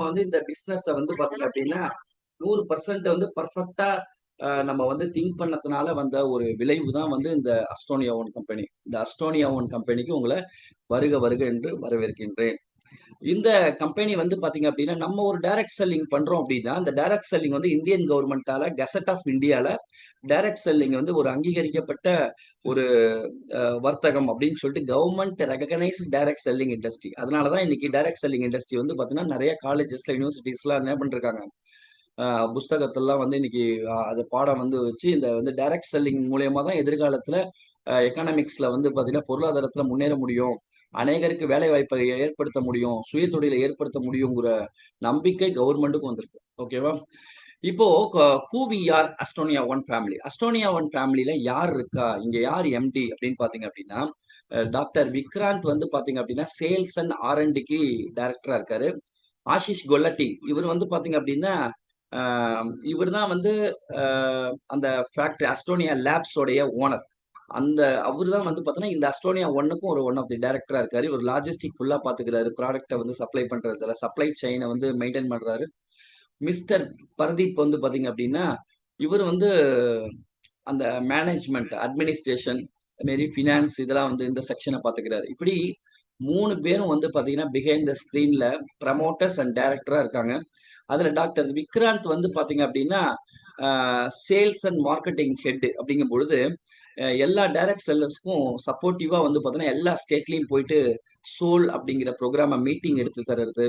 வந்து இந்த பிசினஸ் வந்து பாத்தீங்க அப்படின்னா 100% வந்து பர்ஃபெக்டா நம்ம வந்து திங்க் பண்ணதுனால வந்த ஒரு விளைவு தான் வந்து இந்த அஸ்டோனியா ஓன் கம்பெனி. இந்த அஸ்டோனியா ஓன் கம்பெனிக்கு உங்களை வருக வருக என்று வரவேற்கின்றேன். இந்த கம்பெனி வந்து பாத்தீங்க அப்படின்னா நம்ம ஒரு டைரக்ட் செல்லிங் பண்றோம் அப்படின்னா அந்த டைரக்ட் செல்லிங் வந்து இந்தியன் கவர்மெண்டால கெசட் ஆஃப் இந்தியால டைரக்ட் செல்லிங் வந்து ஒரு அங்கீகரிக்கப்பட்ட ஒரு வர்த்தகம் அப்படின்னு சொல்லிட்டு government recognise direct selling industry. அதனாலதான் இன்னைக்கு டைரக்ட் செல்லிங் இண்டஸ்ட்ரி வந்து பாத்தீங்கன்னா நிறைய காலேஜஸ்ல யூனிவர்சிட்டிஸ்லாம் என்ன பண்ணிருக்காங்க, புஸ்தகத்தெல்லாம் வந்து இன்னைக்கு அது பாடம் வந்து வச்சு இந்த வந்து டைரக்ட் செல்லிங் மூலியமா தான் எதிர்காலத்துல எக்கனாமிக்ஸ்ல வந்து பாத்தீங்கன்னா பொருளாதாரத்துல முன்னேற முடியும், அநேகருக்கு வேலை வாய்ப்பை ஏற்படுத்த முடியும், சுய தொழிலை ஏற்படுத்த முடியுங்கிற நம்பிக்கை கவர்மெண்ட்டுக்கும் வந்திருக்கு. ஓகேவா? இப்போ கூவிஆர் அஸ்டோனியா ஒன் ஃபேமிலி. அஸ்டோனியா ஒன் ஃபேமிலியில யார் இருக்கா, இங்க யார் எம்டி அப்படின்னு பாத்தீங்க அப்படின்னா டாக்டர் விக்ராந்த் வந்து பாத்தீங்க அப்படின்னா சேல்ஸ் அண்ட் ஆர்என்டிக்கு டைரக்டரா இருக்காரு. ஆஷிஷ் கொல்லட்டி இவர் வந்து பாத்தீங்க அப்படின்னா இவர் தான் வந்து அந்த ஃபேக்டரி அஸ்டோனியா லேப்ஸோடைய ஓனர். அந்த அவர் தான் வந்து பார்த்தீங்கன்னா இந்த அஸ்டோனியா ஒன்னுக்கும் ஒரு ஒன் ஆஃப் தி டைரக்டரா இருக்காரு. இவர் லாஜிஸ்டிக் ஃபுல்லா பாத்துக்கிறாரு, ப்ராடக்ட்டை வந்து சப்ளை பண்றதுல சப்ளை செயினை வந்து மெயின்டைன் பண்றாரு. மிஸ்டர் பரதீப் வந்து பாத்தீங்க அப்படின்னா இவர் வந்து அந்த மேனேஜ்மெண்ட் அட்மினிஸ்ட்ரேஷன் மாரி ஃபினான்ஸ் இதெல்லாம் வந்து இந்த செக்ஷனை பாத்துக்கிறாரு. இப்படி 3 பேரும் வந்து பாத்தீங்கன்னா பிஹைண்ட் த ஸ்கிரீன்ல ப்ரமோட்டர்ஸ் அண்ட் டைரக்டரா இருக்காங்க. அதுல டாக்டர் விக்ராந்த் வந்து பாத்தீங்க அப்படின்னா சேல்ஸ் அண்ட் மார்க்கெட்டிங் ஹெட் அப்படிங்கும் பொழுது எல்லா டைரக்ட் செல்லர்ஸ்க்கும் சப்போர்ட்டிவா வந்து பாத்தீங்கன்னா எல்லா ஸ்டேட்லயும் போயிட்டு சோல் அப்படிங்கிற ப்ரோக்ராம மீட்டிங் எடுத்து தர்றது,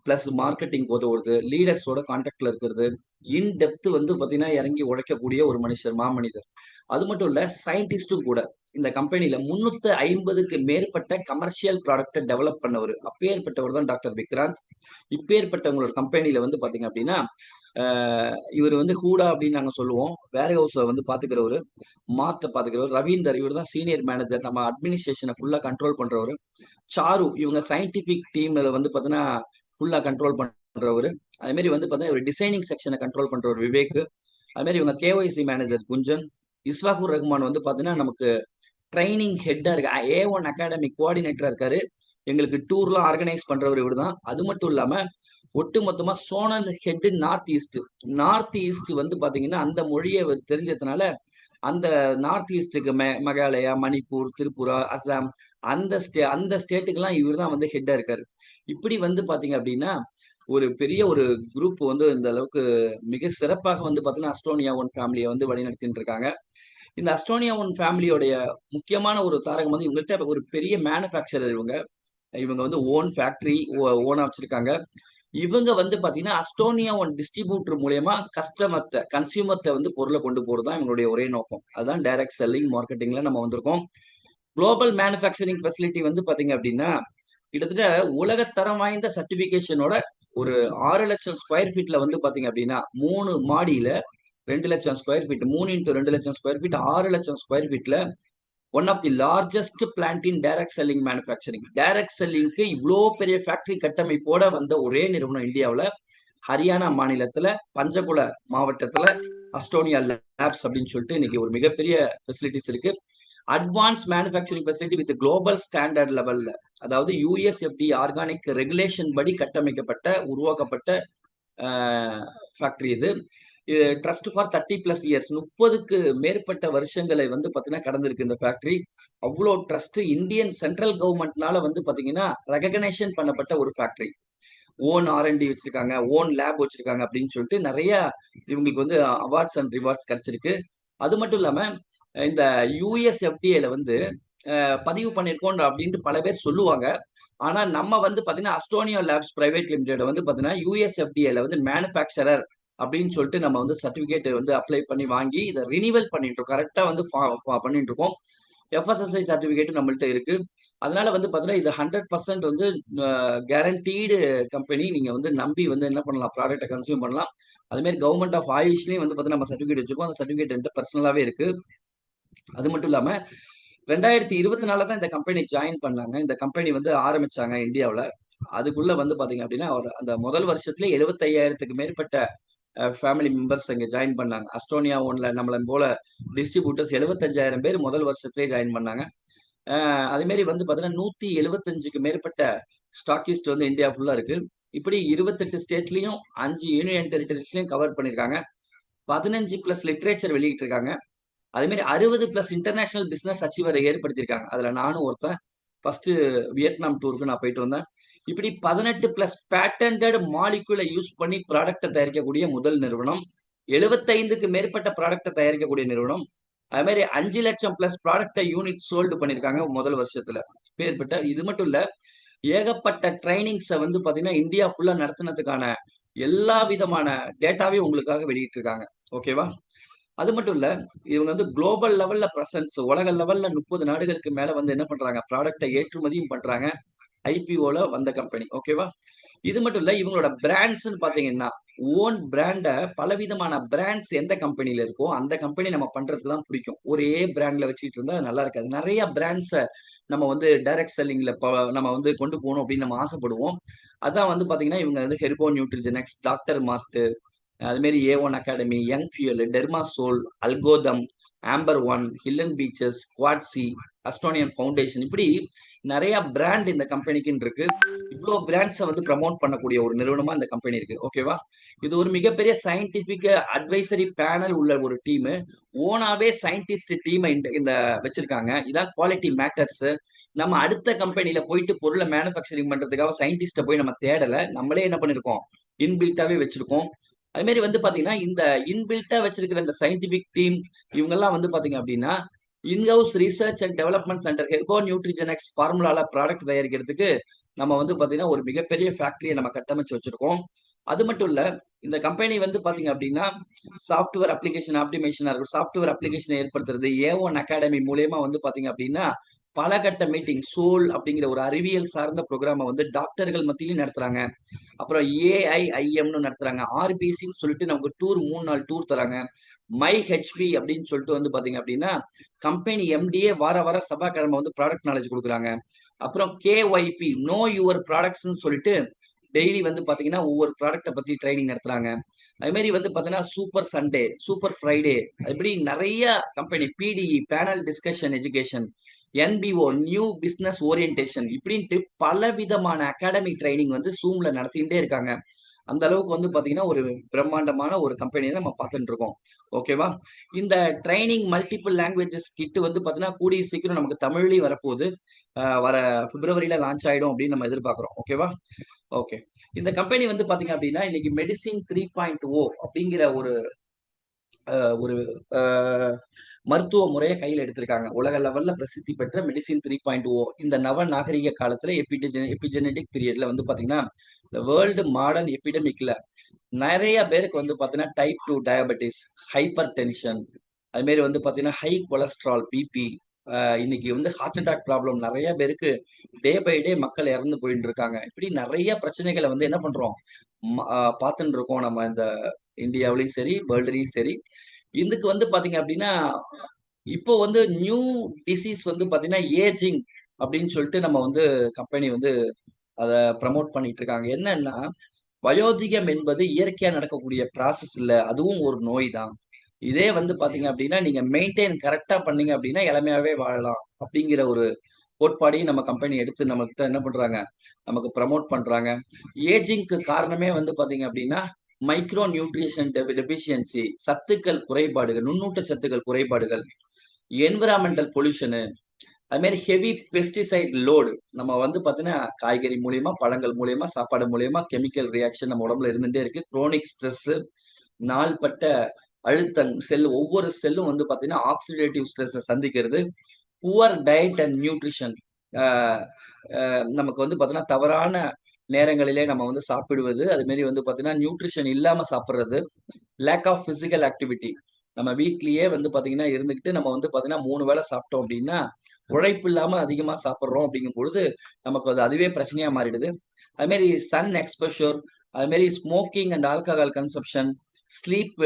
பிளஸ் மார்க்கெட்டிங் உதவுறது, லீடர்ஸோட கான்டாக்ட்ல இருக்கிறது, இன் டெப்த் வந்து பாத்தீங்கன்னா இறங்கி உழைக்கக்கூடிய ஒரு மனுஷர், மாமனிதர். அது மட்டும் இல்ல, சயின்டிஸ்டும் கூட. இந்த கம்பெனில 350க்கு மேற்பட்ட கமர்ஷியல் ப்ராடக்ட்டை டெவலப் பண்ணவர், அப்பேற்பட்டவர் தான் டாக்டர் விக்ராந்த். இப்பேற்பட்டவங்களோட கம்பெனில வந்து பாத்தீங்க அப்படின்னா இவர் வந்து ஹூடா அப்படின்னு நாங்க சொல்லுவோம், வேர் ஹவுஸை வந்து பாத்துக்கிறவரு, மார்ட்டை பாத்துக்கிறவர். ரவீந்தர் இவர் தான் சீனியர் மேனேஜர், நம்ம அட்மினிஸ்ட்ரேஷனை ஃபுல்லா கண்ட்ரோல் பண்றவர். சாரு இவங்க சயின்டிபிக் டீம்ல வந்து பாத்தீங்கன்னா ஃபுல்லா கண்ட்ரோல் பண்றவர். அதே மாதிரி வந்து பாத்தீங்கன்னா ஒரு டிசைனிங் செக்ஷனை கண்ட்ரோல் பண்றவர் விவேக். அதே மாதிரி இவங்க கேஒய்சி மேனேஜர் குஞ்சன். இஸ்வாகுர் ரஹ்மான் வந்து பாத்தீங்கன்னா நமக்கு ட்ரைனிங் ஹெட்டா இருக்கு, A1 அகாடமி கோஆர்டினேட்டரா இருக்காரு. எங்களுக்கு டூர்லாம் ஆர்கனைஸ் பண்றவர் இவர் தான். அது மட்டும் இல்லாம ஒட்டு மொத்தமா zonal head north east. North east வந்து பாத்தீங்கன்னா அந்த மொழியை அவர் தெரிஞ்சதுனால அந்த நார்த் ஈஸ்டுக்கு மேகாலயா, மணிப்பூர், திரிபுரா, அசாம் அந்த ஸ்டேட்டுக்கெல்லாம் இவர் தான் வந்து ஹெட்டா இருக்காரு. இப்படி வந்து பாத்தீங்க அப்படின்னா ஒரு பெரிய ஒரு குரூப் வந்து இந்த அளவுக்கு மிக சிறப்பாக வந்து பாத்தீங்கன்னா அஸ்டோனியா ஒன் ஃபேமிலியை வந்து வழிநடத்திட்டு இருக்காங்க. இந்த அஸ்டோனியா ஒன் ஃபேமிலியோடைய முக்கியமான ஒரு தாரகம் வந்து இவங்கள்ட்ட ஒரு பெரிய மேனுஃபேக்சரர். இவங்க இவங்க வந்து ஓன் ஃபேக்டரி ஓனா வச்சிருக்காங்க. இவங்க வந்து பாத்தீங்கன்னா அஸ்டோனியா ஒன் டிஸ்ட்ரிபியூட்டர் மூலியமா கன்சியூமர்ட்ட வந்து பொருளை கொண்டு போறது தான் இவங்களுடைய ஒரே நோக்கம். அதுதான் டைரக்ட் செல்லிங் மார்க்கெட்டிங்ல நம்ம வந்திருக்கோம். குளோபல் மேனுஃபேக்சரிங் ஃபெசிலிட்டி வந்து பாத்தீங்க அப்படின்னா கிட்டத்தட்ட உலகத்தரம் வாய்ந்த சர்டிபிகேஷனோட ஒரு 6 லட்சம் ஸ்கொயர் ஃபீட்ல வந்து பாத்தீங்க அப்படின்னா 3 மாடியில 2 லட்சம் ஸ்கொயர் ஃபீட், 3 × 2 லட்சம் ஸ்கொயர் ஃபீட், 6 லட்சம் ஸ்கொயர் ஃபீட்ல one of the largest plant in direct selling manufacturing. Direct செல்லிங்க்கு இவ்வளோ பெரிய ஃபேக்டரி கட்டமைப்போட வந்த ஒரே நிறுவனம் இந்தியாவில், ஹரியானா மாநிலத்துல பஞ்சகுல மாவட்டத்துல அஸ்டோனியா லேப்ஸ் அப்படின்னு சொல்லிட்டு இன்னைக்கு ஒரு மிகப்பெரிய ஃபெசிலிட்டிஸ் இருக்கு. Advance manufacturing facility with global standard லெவல்ல, அதாவது யுஎஸ்எஃப்டி ஆர்கானிக் ரெகுலேஷன் படி கட்டமைக்கப்பட்ட உருவாக்கப்பட்ட ஃபேக்டரி இது. இது ட்ரஸ்ட் ஃபார் 30+ இயர்ஸ், 30க்கு மேற்பட்ட வருஷங்களை வந்து பாத்தீங்கன்னா கடந்திருக்கு இந்த ஃபேக்டரி. அவ்வளோ ட்ரஸ்ட் இந்தியன் சென்ட்ரல் கவர்மெண்ட்னால வந்து பாத்தீங்கன்னா ரெகக்னைசேஷன் பண்ணப்பட்ட ஒரு ஃபேக்டரி. ஓன் ஆர்என்டி வச்சிருக்காங்க, ஓன் லேப் வச்சிருக்காங்க அப்படின்னு சொல்லிட்டு நிறைய இவங்களுக்கு வந்து அவார்ட்ஸ் அண்ட் ரிவார்ட்ஸ் கிடைச்சிருக்கு. அது மட்டும் இல்லாம இந்த யுஎஸ்எஃப்டிஏல வந்து பதிவு பண்ணிருக்கோம் அப்படின்ட்டு பல பேர் சொல்லுவாங்க. ஆனா நம்ம வந்து பாத்தீங்கன்னா அஸ்டோனியா லேப்ஸ் பிரைவேட் லிமிடெட் வந்து பாத்தீங்கன்னா யுஎஸ்எஃப்டிஏல வந்து மேனுஃபேக்சரர் அப்படின்னு சொல்லிட்டு நம்ம வந்து சர்டிபிகேட் வந்து அப்ளை பண்ணி வாங்கி இதை ரினிவல் பண்ணிட்டு இருக்கோம், கரெக்டா வந்து பண்ணிட்டு இருக்கோம். எஃப்எஸ்எஸ்ஐ சர்டிபிகேட் நம்மள்ட்ட இருக்கு. அதனால வந்து பாத்தீங்கன்னா இது 100% வந்து கேரண்டீடு கம்பெனி. நீங்க வந்து நம்பி வந்து என்ன பண்ணலாம், ப்ராடக்ட்டை கன்சியூம் பண்ணலாம். அதே மாதிரி கவர்மெண்ட் ஆஃப் ஆயுஷ்லயும் வந்து பாத்தீங்கன்னா நம்ம சர்டிபிகேட் வச்சிருக்கோம். அந்த சர்டிபிகேட் என்கிட்ட பர்சனலாவே இருக்கு. அது மட்டும் இல்லாம 2024 தான் இந்த கம்பெனி ஜாயின் பண்ணாங்க. இந்த கம்பெனி வந்து ஆரம்பிச்சாங்க இந்தியாவில். அதுக்குள்ள வந்து பாத்தீங்க அப்படின்னா அந்த முதல் வருஷத்துல 75,000க்கு மேற்பட்ட ஃபேமிலி மெம்பர்ஸ் அங்கே ஜாயின் பண்ணாங்க. அஸ்டோனியா ஒன்ல நம்மள போல டிஸ்ட்ரிபியூட்டர்ஸ் 75,000 பேர் முதல் வருஷத்துலேயே ஜாயின் பண்ணாங்க. அதே மாதிரி வந்து பாத்தீங்கன்னா 175க்கு மேற்பட்ட ஸ்டாக்கிஸ்ட் வந்து இந்தியா ஃபுல்லா இருக்கு. இப்படி 28 ஸ்டேட்லயும் 5 யூனியன் டெரிட்டரிஸ்லயும் கவர் பண்ணிருக்காங்க. 15 பிளஸ் லிட்ரேச்சர் வெளியிட்டு இருக்காங்க. அதே மாதிரி 60 பிளஸ் இன்டர்நேஷனல் பிசினஸ் அச்சீவரை ஏற்படுத்தியிருக்காங்க. அதுல நானும் ஒருத்தன். ஃபர்ஸ்ட் வியட்நாம் டூருக்கு நான் போயிட்டு வந்தேன். இப்படி 18 பிளஸ் பேட்டன்டட் மாலிகுலை யூஸ் பண்ணி ப்ராடக்டை தயாரிக்கக்கூடிய முதல் நிறுவனம். 75க்கு மேற்பட்ட ப்ராடக்டை தயாரிக்கக்கூடிய நிறுவனம். அது மாதிரி 5 லட்சம் பிளஸ் ப்ராடக்டை யூனிட் சோல்டு பண்ணிருக்காங்க முதல் வருஷத்துல. பேர்பட்ட இது மட்டும் இல்ல, ஏகப்பட்ட ட்ரைனிங்ஸை வந்து பாத்தீங்கன்னா இந்தியா ஃபுல்லா நடத்தினதுக்கான எல்லா விதமான டேட்டாவையும் உங்களுக்காக வெளியிட்டு இருக்காங்க. ஓகேவா? அது மட்டும் இல்ல, இவங்க வந்து குளோபல் லெவல்ல பிரசன்ஸ், உலக லெவல்ல 30 நாடுகளுக்கு மேல வந்து என்ன பண்றாங்க, ப்ராடக்டை ஏற்றுமதியும் பண்றாங்க. ஐபிஓல வந்த கம்பெனி. ஓகேவா? இது மட்டும் இல்ல, இவங்களோட பிராண்ட்ஸ்ன்னு பாத்தீங்கன்னா ஓன் பிராண்ட பலவிதமான பிராண்ட்ஸ் எந்த கம்பெனில இருக்கோ அந்த கம்பெனி நம்ம பண்றதுக்கு தான் பிடிக்கும். ஒரே பிராண்ட்ல வச்சுட்டு இருந்தா அது நல்லா இருக்காது. நிறைய பிராண்ட்ஸை நம்ம வந்து டைரக்ட் செல்லிங்ல நம்ம வந்து கொண்டு போகணும் அப்படின்னு நம்ம ஆசைப்படுவோம். அதான் வந்து பாத்தீங்கன்னா இவங்க வந்து ஹெர்போ நியூட்ரிஜெனக்ஸ், டாக்டர் மார்ட், அது மாதிரி A1 academy, young fuel, Dermasol, அல்கோதம், ஆம்பர் ஒன், ஹில்லன் பீச்சஸ், குவாட்சி, அஸ்டோனியன் ஃபவுண்டேஷன், இப்படி நிறைய பிராண்ட் இந்த கம்பெனிக்குன்னு இருக்கு. இவ்வளோ பிராண்ட்ஸை வந்து ப்ரமோட் பண்ணக்கூடிய ஒரு நிறுவனமா இந்த கம்பெனி இருக்கு. ஓகேவா? இது ஒரு மிகப்பெரிய சயின்டிபிக் அட்வைசரி பேனல் உள்ள ஒரு டீம். ஓனாவே சயின்டிஸ்ட் டீமை இந்த வச்சிருக்காங்க. இதான் குவாலிட்டி மேட்டர்ஸ். நம்ம அடுத்த கம்பெனில போயிட்டு பொருளை மேனுஃபேக்சரிங் பண்றதுக்காக சயின்டிஸ்ட போய் நம்ம தேடல, நம்மளே என்ன பண்ணிருக்கோம், இன்பில்ட்டாவே வச்சிருக்கோம். அது மாதிரி வந்து பாத்தீங்கன்னா இந்த இன்பில்ட்டா வச்சிருக்கிற இந்த சயின்டிபிக் டீம் இவங்கெல்லாம் வந்து பாத்தீங்க அப்படின்னா in house research and development centre herbo nutrigenics ஃபார்முலால ப்ராடக்ட் தயாரிக்கிறதுக்கு நம்ம வந்து பாத்தீங்கன்னா ஒரு மிகப்பெரிய ஃபேக்டரியை நம்ம கட்டமைச்சு வச்சிருக்கோம். அது மட்டும் இல்ல, இந்த கம்பெனி வந்து பாத்தீங்க அப்படின்னா சாஃப்ட்வேர் அப்ளிகேஷன் ஆப்டிமேஷனா இருக்கும். சாஃப்ட்வேர் அப்ளிகேஷனை ஏற்படுத்துறது A1 அகாடமி மூலயமா வந்து பாத்தீங்க அப்படின்னா பல கட்ட மீட்டிங், சோல் அப்படிங்கிற ஒரு அறிவியல் சார்ந்த ப்ரோக்ராமை வந்து டாக்டர்கள் மத்தியிலும் நடத்துறாங்க. அப்புறம் AIIMனு நடத்துறாங்க. RBCன்னு சொல்லிட்டு நமக்கு டூர் 3 நாள் டூர் தராங்க. மை ஹெச்பி அப்படின்னு சொல்லிட்டு வந்து பாத்தீங்க அப்படின்னா கம்பெனி MDA வார வார சபாக்கிழமை வந்து ப்ராடக்ட் நாலேஜ் கொடுக்குறாங்க. அப்புறம் KYP நோ யுவர் ப்ராடக்ட்ஸ்ன்னு சொல்லிட்டு டெய்லி வந்து பாத்தீங்கன்னா ஒவ்வொரு ப்ராடக்ட்டை பத்தி ட்ரைனிங் நடத்துறாங்க. அது மாதிரி வந்து பாத்தீங்கன்னா சூப்பர் சண்டே, சூப்பர் ஃப்ரைடே, இப்படி நிறைய company PDE panel discussion education, NBO new business orientation, இப்படின்ட்டு பல விதமான அகாடமிக் ட்ரைனிங் வந்து Zoomல நடத்திட்டே இருக்காங்க. அந்த அளவுக்கு வந்து பாத்தீங்கன்னா ஒரு பிரம்மாண்டமான ஒரு கம்பெனியை நம்ம பார்த்துட்டு இருக்கோம். ஓகேவா? இந்த ட்ரைனிங் மல்டிபிள் லாங்குவேஜஸ் கிட் வந்து பாத்தீங்கன்னா கூடிய சீக்கிரம் நமக்கு தமிழ்லயும் வரப்போகுது. வர பிப்ரவரியில லான்ச் ஆயிடும் அப்படின்னு நம்ம எதிர்பார்க்கிறோம். ஓகேவா? ஓகே. இந்த கம்பெனி வந்து பாத்தீங்க அப்படின்னா இன்னைக்கு மெடிசின் 3.0 அப்படிங்கிற ஒரு ஒரு மருத்துவ முறையை கையில் எடுத்திருக்காங்க. உலக லெவல்ல பிரசித்தி பெற்ற மெடிசின் 3.0 இந்த நவ நாகரிக காலத்துல எபிஜெனடிக் பீரியட்ல வந்து பாத்தீங்கன்னா இந்த வேர்ல்டு மாடர்ன் எபிடமிக்ல நிறைய பேருக்கு வந்து பாத்தீங்கன்னா டைப் 2 டயபெட்டிஸ், ஹைப்பர் டென்ஷன், அது மாதிரி வந்து பாத்தீங்கன்னா ஹை கொலஸ்ட்ரால், BP, இன்னைக்கு வந்து ஹார்ட் அட்டாக் ப்ராப்ளம் நிறைய பேருக்கு டே பை டே மக்கள் இறந்து போயிட்டு இருக்காங்க. இப்படி நிறைய பிரச்சனைகளை வந்து என்ன பண்றோம், பார்த்துட்டு இருக்கோம் நம்ம இந்த இந்தியாவிலையும் சரி வேர்ல்டுலையும் சரி. இதுக்கு வந்து பாத்தீங்க அப்படின்னா இப்போ வந்து நியூ டிசீஸ் வந்து பாத்தீங்கன்னா ஏஜிங் அப்படின்னு சொல்லிட்டு நம்ம வந்து கம்பெனி வந்து அதை ப்ரமோட் பண்ணிட்டு இருக்காங்க. என்னன்னா வயோதிகம் என்பது இயற்கையா நடக்கக்கூடிய ப்ராசஸ் இல்ல, அதுவும் ஒரு நோய் தான். இதே வந்து பாத்தீங்க அப்படின்னா நீங்க மெயின்டைன் கரெக்டா பண்ணீங்க அப்படின்னா இளமையாவே வாழலாம் அப்படிங்கிற ஒரு கோட்பாடையும் நம்ம கம்பெனி எடுத்து நம்ம கிட்ட என்ன பண்றாங்க, நமக்கு ப்ரமோட் பண்றாங்க. ஏஜிங்க்கு காரணமே வந்து பாத்தீங்க அப்படின்னா மைக்ரோ நியூட்ரிஷன் டெபிஷியன்சி, சத்துக்கள் குறைபாடுகள், நுண்ணூட்ட சத்துக்கள் குறைபாடுகள், என்விரான்மெண்டல் பொல்யூஷனு, அது மாதிரி ஹெவி பெஸ்டிசைட் லோடு. நம்ம வந்து பாத்தீங்கன்னா காய்கறி மூலியமா, பழங்கள் மூலியமா, சாப்பாடு மூலியமா கெமிக்கல் ரியாக்ஷன் நம்ம உடம்புல இருந்துட்டே இருக்கு. குரோனிக் ஸ்ட்ரெஸ், நாள்பட்ட அழுத்தம், ஒவ்வொரு செல்லும் வந்து பாத்தீங்கன்னா ஆக்சிடேட்டிவ் ஸ்ட்ரெஸ் சந்திக்கிறது. புவர் டயட் அண்ட் நியூட்ரிஷன், நமக்கு வந்து பாத்தீங்கன்னா தவறான நேரங்களிலே நம்ம வந்து சாப்பிடுவது, அது மாதிரி வந்து பாத்தீங்கன்னா நியூட்ரிஷன் இல்லாம சாப்பிடுறது, லேக் ஆஃப் பிசிக்கல் ஆக்டிவிட்டி. நம்ம வீட்லயே வந்து பாத்தீங்கன்னா இருந்துகிட்டு நம்ம வந்து பாத்தீங்கன்னா 3 வேளை சாப்பிட்டோம் அப்படின்னா உழைப்பு இல்லாம அதிகமா சாப்பிட்றோம் அப்படிங்கும் பொழுது நமக்கு அதுவே பிரச்சனையா மாறிடுது. அது மாதிரி சன் எக்ஸ்போஷர், அது மாதிரி smoking and alcohol consumption, sleep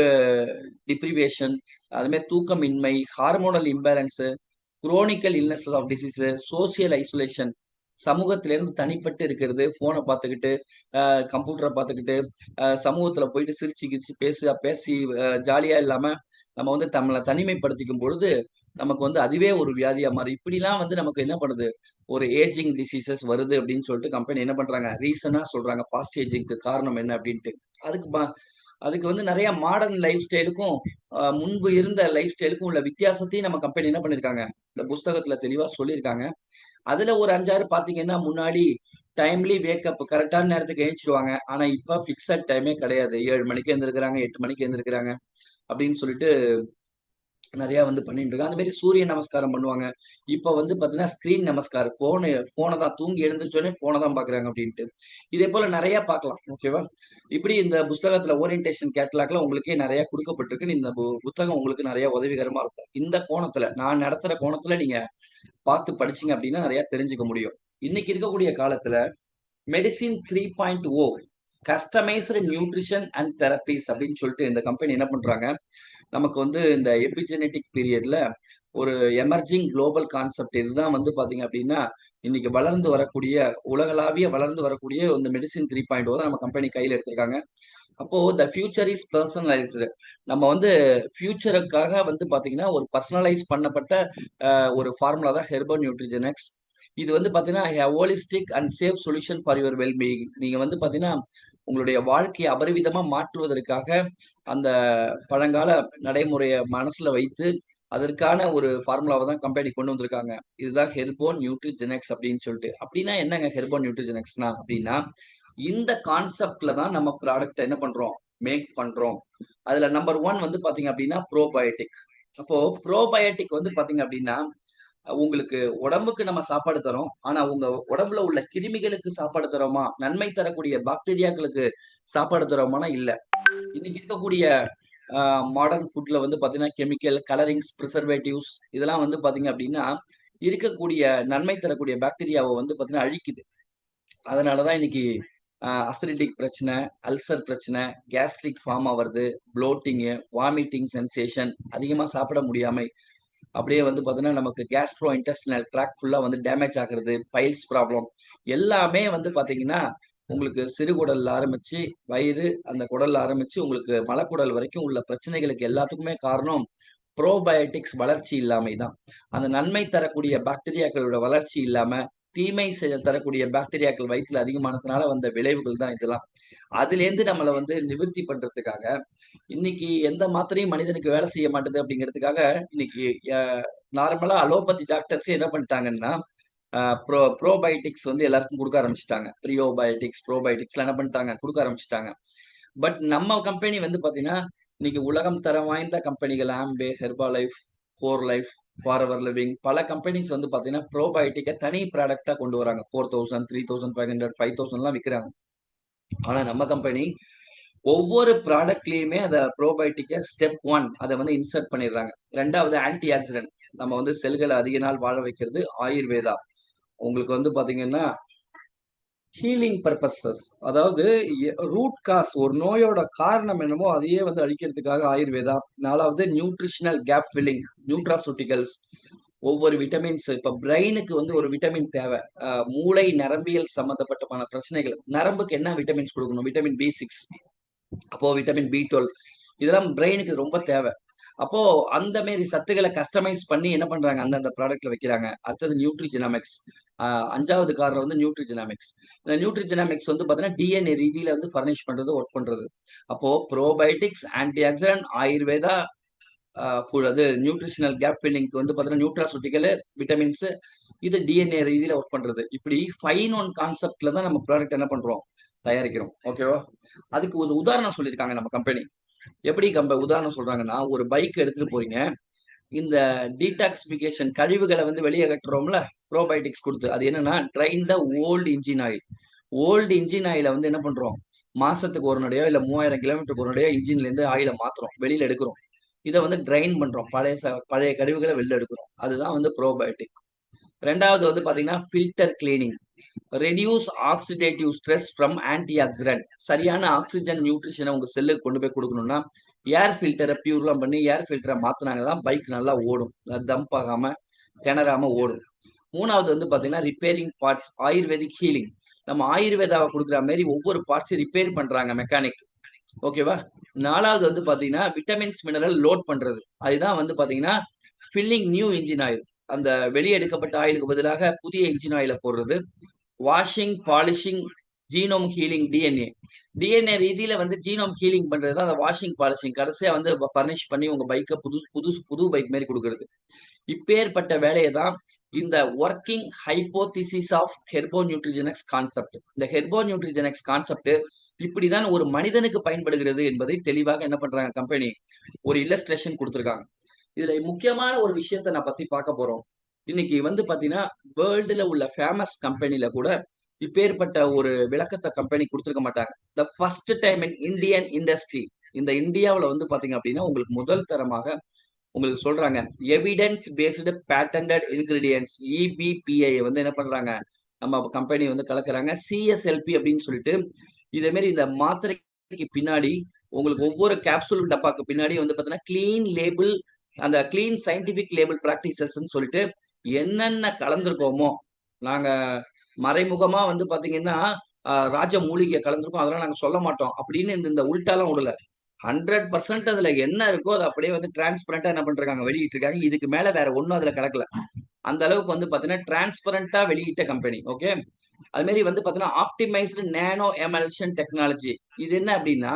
deprivation, அது மாதிரி தூக்கமின்மை, hormonal imbalance, chronical illness of disease, social isolation, சமூகத்திலிருந்து தனிப்பட்டு இருக்கிறது, போனை பார்த்துக்கிட்டு, கம்ப்யூட்டரை பார்த்துக்கிட்டு, சமூகத்துல போயிட்டு சிரிச்சு கிரிச்சு பேசி ஜாலியா இல்லாம நம்ம வந்து நம்மளை தனிமைப்படுத்திக்கும் பொழுது நமக்கு வந்து அதுவே ஒரு வியாதியா மாறி இப்படிலாம் வந்து நமக்கு என்ன பண்ணுது, ஒரு ஏஜிங் டிசீசஸ் வருது அப்படின்னு சொல்லிட்டு கம்பெனி என்ன பண்றாங்க, ரீசனா சொல்றாங்க ஃபாஸ்ட் ஏஜிங்க்கு காரணம் என்ன அப்படின்ட்டு. அதுக்கு அதுக்கு வந்து நிறைய மாடர்ன் லைஃப் ஸ்டைலுக்கும் முன்பு இருந்த லைஃப் ஸ்டைலுக்கும் உள்ள வித்தியாசத்தையும் நம்ம கம்பெனி என்ன பண்ணிருக்காங்க, இந்த புஸ்தகத்துல தெளிவா சொல்லியிருக்காங்க. அதுல ஒரு 5, 6 பாத்தீங்கன்னா, முன்னாடி டைம்லி வேக்கப் கரெக்டான நேரத்துக்கு எழுந்திருவாங்க. ஆனா இப்ப பிக்ஸட் டைமே கிடையாது. 7 மணிக்கு எந்திரிக்கிறாங்க, 8 மணிக்கு எந்திரிக்கிறாங்க அப்படின்னு சொல்லிட்டு நிறைய வந்து பண்ணிட்டு இருக்காங்க. அந்த மாதிரி சூரிய நமஸ்காரம் பண்ணுவாங்க. இப்ப வந்து பாத்தீங்கன்னா ஸ்கிரீன் நமஸ்காரம், போனை தான் தூங்கி எழுந்திரிச்சோடனே போனை தான் பாக்குறாங்க அப்படின்ட்டு. இதே போல நிறைய பார்க்கலாம். ஓகேவா? இப்படி இந்த புஸ்தகத்துல ஓரியன்டேஷன் கேட்டலாக்ல உங்களுக்கே நிறைய கொடுக்கப்பட்டிருக்கு. இந்த புத்தகம் உங்களுக்கு நிறைய உதவிகரமா இருக்கும். இந்த கோணத்துல நான் நடத்துற கோணத்துல நீங்க பார்த்து படிச்சீங்க அப்படின்னா நிறைய தெரிஞ்சுக்க முடியும். இன்னைக்கு இருக்கக்கூடிய காலத்துல medicine 3.0 customised nutrition and therapies அப்படின்னு சொல்லிட்டு இந்த கம்பெனி என்ன பண்றாங்க, நமக்கு வந்து இந்த எபிஜெனெட்டிக் பீரியட்ல ஒரு எமர்ஜிங் குளோபல் கான்செப்ட் இதுதான் வந்து பாத்தீங்க அப்படின்னா இன்னைக்கு வளர்ந்து வரக்கூடிய உலகளாவிய வளர்ந்து வரக்கூடிய இந்த மெடிசின் 3.0 தான் நம்ம கம்பெனி கையில எடுத்திருக்காங்க. அப்போ த ஃபியூச்சர் இஸ் பர்சனலைஸ்டு. நம்ம வந்து ஃபியூச்சருக்காக வந்து பாத்தீங்கன்னா ஒரு பர்சனலைஸ் பண்ணப்பட்ட ஒரு ஃபார்முலா தான் ஹெர்பல் நியூட்ரிஜெனிக்ஸ். இது வந்து பாத்தீங்கன்னா holistic and safe solution for your wellbeing. நீங்க வந்து பாத்தீங்கன்னா உங்களுடைய வாழ்க்கையை அபரிவிதமா மாற்றுவதற்காக அந்த பழங்கால நடைமுறையை மனசுல வைத்து அதற்கான ஒரு ஃபார்முலாவை தான் கம்பெனி கொண்டு வந்திருக்காங்க. இதுதான் ஹெர்போன் நியூட்ரிஜெனிக்ஸ் அப்படின்னு சொல்லிட்டு. அப்படின்னா என்னங்க ஹெர்போன் நியூட்ரிஜெனிக்ஸ்னா அப்படின்னா, இந்த கான்செப்ட்ல தான் நம்ம ப்ராடக்ட் என்ன பண்றோம், மேக் பண்றோம். அதுல நம்பர் 1 வந்து பாத்தீங்க அப்படின்னா ப்ரோபயோட்டிக். அப்போ ப்ரோபயோட்டிக் வந்து பாத்தீங்க அப்படின்னா உங்களுக்கு உடம்புக்கு நம்ம சாப்பாடு தரோம். ஆனா உங்க உடம்புல உள்ள கிருமிகளுக்கு சாப்பாடு தரோமா, நன்மை தரக்கூடிய பாக்டீரியாக்களுக்கு சாப்பாடு தரோமானா இல்ல. இன்னைக்கு இருக்கக்கூடிய மாடர்ன் ஃபுட்ல வந்து பாத்தீங்கன்னா கெமிக்கல் கலரிங்ஸ் ப்ரிசர்வேட்டிவ்ஸ் இதெல்லாம் வந்து பாத்தீங்க அப்படின்னா இருக்கக்கூடிய நன்மை தரக்கூடிய பாக்டீரியாவை வந்து பாத்தீங்கன்னா அழிக்குது. அதனாலதான் இன்னைக்கு அசிடிட்டிக் பிரச்சனை, அல்சர் பிரச்சனை, கேஸ்ட்ரிக் ஃபார்ம் ஆவறது, ப்ளோட்டிங்கு, வாமிட்டிங் சென்சேஷன், அதிகமா சாப்பிட முடியாமை, அப்படியே வந்து பாத்தீங்கன்னா நமக்கு கேஸ்ட்ரோ இன்டெஸ்டினல் ட்ராக் ஃபுல்லா வந்து டேமேஜ் ஆகுறது, பைல்ஸ் ப்ராப்ளம் எல்லாமே வந்து பாத்தீங்கன்னா உங்களுக்கு சிறுகுடல்ல ஆரம்பிச்சு வயிறு, அந்த குடல்ல ஆரம்பிச்சு உங்களுக்கு மலக்குடல் வரைக்கும் உள்ள பிரச்சனைகளுக்கு எல்லாத்துக்குமே காரணம் ப்ரோபயோட்டிக்ஸ் வளர்ச்சி இல்லாமை தான். அந்த நன்மை தரக்கூடிய பாக்டீரியாக்களோட வளர்ச்சி இல்லாம தீமை தரக்கூடிய பாக்டீரியாக்கள் வயிற்றுல அதிகமானதுனால வந்த விளைவுகள் தான் இதெல்லாம். அதுல இருந்து நம்மளை வந்து நிவர்த்தி பண்றதுக்காக இன்னைக்கு எந்த மாத்திரையும் மனிதனுக்கு வேலை செய்ய மாட்டேது அப்படிங்கிறதுக்காக இன்னைக்கு நார்மலா அலோபதி டாக்டர்ஸே என்ன பண்ணிட்டாங்கன்னா ப்ரோபயோட்டிக்ஸ் வந்து எல்லாருக்கும் கொடுக்க ஆரம்பிச்சிட்டாங்க. ப்ரியோபயோட்டிக்ஸ் ப்ரோபயோட்டிக்ஸ் என்ன பண்ணிட்டாங்க கொடுக்க ஆரம்பிச்சிட்டாங்க. பட் நம்ம கம்பெனி வந்து பாத்தீங்கன்னா இன்னைக்கு உலகம் தரம் வாய்ந்த கம்பெனிகள் Amway, Herbalife, core life, forever எவர் லிவிங் பல கம்பெனிஸ் வந்து பாத்தீங்கன்னா ப்ரோபயோட்டிக்கை தனி ப்ராடக்டா கொண்டு வராங்க. 4000 3500 5000 விற்கிறாங்க. ஆனா நம்ம கம்பெனி ஒவ்வொரு ப்ராடக்ட்லயுமே அதை ப்ரோபயோட்டிக்கை ஸ்டெப் 1 அதை வந்து இன்சர்ட் பண்ணிடுறாங்க. 2வது ஆன்டி ஆக்சிடென்ட், நம்ம வந்து செல்களை அதிக நாள் வாழ வைக்கிறது ஆயுர்வேதா. உங்களுக்கு வந்து பாத்தீங்கன்னா ஹீலிங் பர்பஸஸ், அதாவது ரூட் காஸ் ஒரு நோயோட காரணம் என்னமோ அதையே வந்து அழிக்கிறதுக்காக ஆயுர்வேதா. 4வது நியூட்ரிஷனல் கேப் ஃபில்லிங், நியூட்ராசூட்டிகல்ஸ், ஒவ்வொரு விட்டமின்ஸ். இப்ப பிரெயினுக்கு வந்து ஒரு விட்டமின் தேவை, மூளை நரம்பியல் சம்பந்தப்பட்ட பிரச்சனைகள், நரம்புக்கு என்ன விட்டமின்ஸ் கொடுக்கணும், விட்டமின் B6, அப்போ விட்டமின் B12, இதெல்லாம் பிரெயினுக்கு ரொம்ப தேவை. அப்போ அந்த மாதிரி சத்துக்களை கஸ்டமைஸ் பண்ணி என்ன பண்றாங்க, அந்தந்த ப்ராடக்ட்ல வைக்கிறாங்க. அடுத்தது நியூட்ரிஜெனாமிக்ஸ், 5வது காரணம் வந்து நியூட்ரிஜெனாமிக்ஸ். இந்த நியூட்ரிஜெனாமிக்ஸ் வந்து பாத்தீங்கன்னா டிஎன்ஏ ரீதியில வந்து ஃபர்னிஷ் பண்றது, ஒர்க் பண்றது. அப்போ ப்ரோபயோட்டிக்ஸ், ஆன்டி ஆக்சிடென்ட், ஆயுர்வேதா, அது நியூட்ரிஷனல் கேப் ஃபில்லிங்க்கு வந்து பாத்தீங்கன்னா நியூட்ராசூட்டிக்கல், விட்டமின்ஸ், இது டிஎன்ஏ ரீதியில ஒர்க் பண்றது. இப்படி 5-in-1 கான்செப்ட்ல தான் நம்ம ப்ராடக்ட் என்ன பண்றோம், தயாரிக்கிறோம். ஓகேவா? அதுக்கு ஒரு உதாரணம் சொல்லியிருக்காங்க நம்ம கம்பெனி. எப்படி உதாரணம் சொல்றாங்கன்னா, ஒரு பைக் எடுத்துட்டு போறீங்க, இந்த டீடாக்சிபிகேஷன் கழிவுகளை வந்து வெளியே கட்டுறோம்ல ப்ரோபயோட்டிக்ஸ் கொடுத்து, அது என்னன்னா drain the old engine oil. Old engine ஆயில வந்து என்ன பண்றோம், மாசத்துக்கு ஒரு நடையோ இல்ல 3000 கிலோமீட்டருக்கு ஒரு நடையோ இன்ஜின்ல இருந்து ஆயில மாத்துறோம், வெளியில எடுக்கிறோம். இதை வந்து ட்ரைன் பண்றோம், பழைய கழிவுகளை வெளில எடுக்கிறோம். அதுதான் வந்து ப்ரோபயோட்டிக். 2வது வந்து பாத்தீங்கன்னா filter cleaning, reduce oxidative stress from anti accident. சரியான ஆக்சிஜன் நியூட்ரிஷனை உங்க செல்லுக்கு கொண்டு போய் கொடுக்கணும்னா ஏர் ஃபில்டரை பியூர்லாம் பண்ணி ஏர் ஃபில்டரை மாத்தினாங்கதான் பைக் நல்லா ஓடும், தம்ப் ஆகாம திணறாம ஓடும். 3வது வந்து பாத்தீங்கன்னா ரிப்பேரிங் பார்ட்ஸ், ஆயுர்வேதிக் ஹீலிங். நம்ம ஆயுர்வேதாவை கொடுக்குற மாதிரி ஒவ்வொரு பார்ட்ஸையும் ரிப்பேர் பண்றாங்க மெக்கானிக். ஓகேவா? 4வது வந்து பாத்தீங்கன்னா விட்டமின்ஸ் மினரல் லோட் பண்றது, அதுதான் வந்து பாத்தீங்கன்னா ஃபில்லிங் நியூ இன்ஜின் ஆயில், அந்த வெளியே எடுக்கப்பட்ட ஆயிலுக்கு பதிலாக புதிய இன்ஜின் ஆயிலை போடுறது. Washing, polishing, genome healing, DNA ரீதியில வந்து ஜீனோம் ஹீலிங் பண்றது தான் அந்த வாஷிங் பாலிஷிங். கடைசியா வந்து ஃபர்னிஷ் பண்ணி உங்க பைக்கை புது பைக் மாதிரி கொடுக்கறது. இப்பேற்பட்ட வேலையை தான் இந்த working hypothesis of herbo nutrigenics concept. இந்த ஹெர்போ நியூட்ரிஜெனிக்ஸ் கான்செப்ட் இப்படிதான் ஒரு மனிதனுக்கு பயன்படுகிறது என்பதை தெளிவாக என்ன பண்றாங்க கம்பெனி ஒரு இல்லஸ்ட்ரேஷன் கொடுத்துருக்காங்க. இதுல முக்கியமான ஒரு விஷயத்த நான் பத்தி பார்க்க போறோம். இன்னைக்கு வந்து பாத்தீங்கன்னா வேர்ல்டுல உள்ள ஃபேமஸ் கம்பெனில கூட இப்பேற்பட்ட ஒரு விளக்கத்தை கம்பெனி கொடுத்துருக்க மாட்டாங்க. The first time in Indian industry, இந்த இந்தியாவில் வந்து பாத்தீங்க அப்படின்னா உங்களுக்கு முதல் தரமாக உங்களுக்கு சொல்றாங்க evidence based patented ingredients EBPI வந்து என்ன பண்றாங்க நம்ம கம்பெனி வந்து கலக்குறாங்க. CSLP அப்படின்னு சொல்லிட்டு இதே மாதிரி இந்த மாத்திரைக்கு பின்னாடி உங்களுக்கு ஒவ்வொரு கேப்சூல் டப்பாக்கு பின்னாடி வந்து பாத்தீங்கன்னா கிளீன் லேபிள், அந்த கிளீன் சயின்டிபிக் லேபிள் பிராக்டிசஸ் சொல்லிட்டு என்னென்ன கலந்துருக்கோமோ நாங்க மறைமுகமா வந்து பாத்தீங்கன்னா ராஜ மூலிகை கலந்துருக்கோம், அதெல்லாம் நாங்க சொல்ல மாட்டோம் அப்படின்னு இந்த உள்டாலாம் விடல. 100% அதுல என்ன இருக்கோ அதை அப்படியே வந்து டிரான்ஸ்பரண்டா என்ன பண்றாங்க வெளியிட்டு இருக்காங்க. இதுக்கு மேல வேற ஒண்ணும் அதுல கிடக்கல. அந்த அளவுக்கு வந்து பாத்தீங்கன்னா டிரான்ஸ்பரண்டா வெளியிட்ட கம்பெனி. ஓகே, அது மாதிரி வந்து பாத்தீங்கன்னா ஆப்டிமைஸ்டு நேனோ எமல்ஷன் டெக்னாலஜி. இது என்ன அப்படின்னா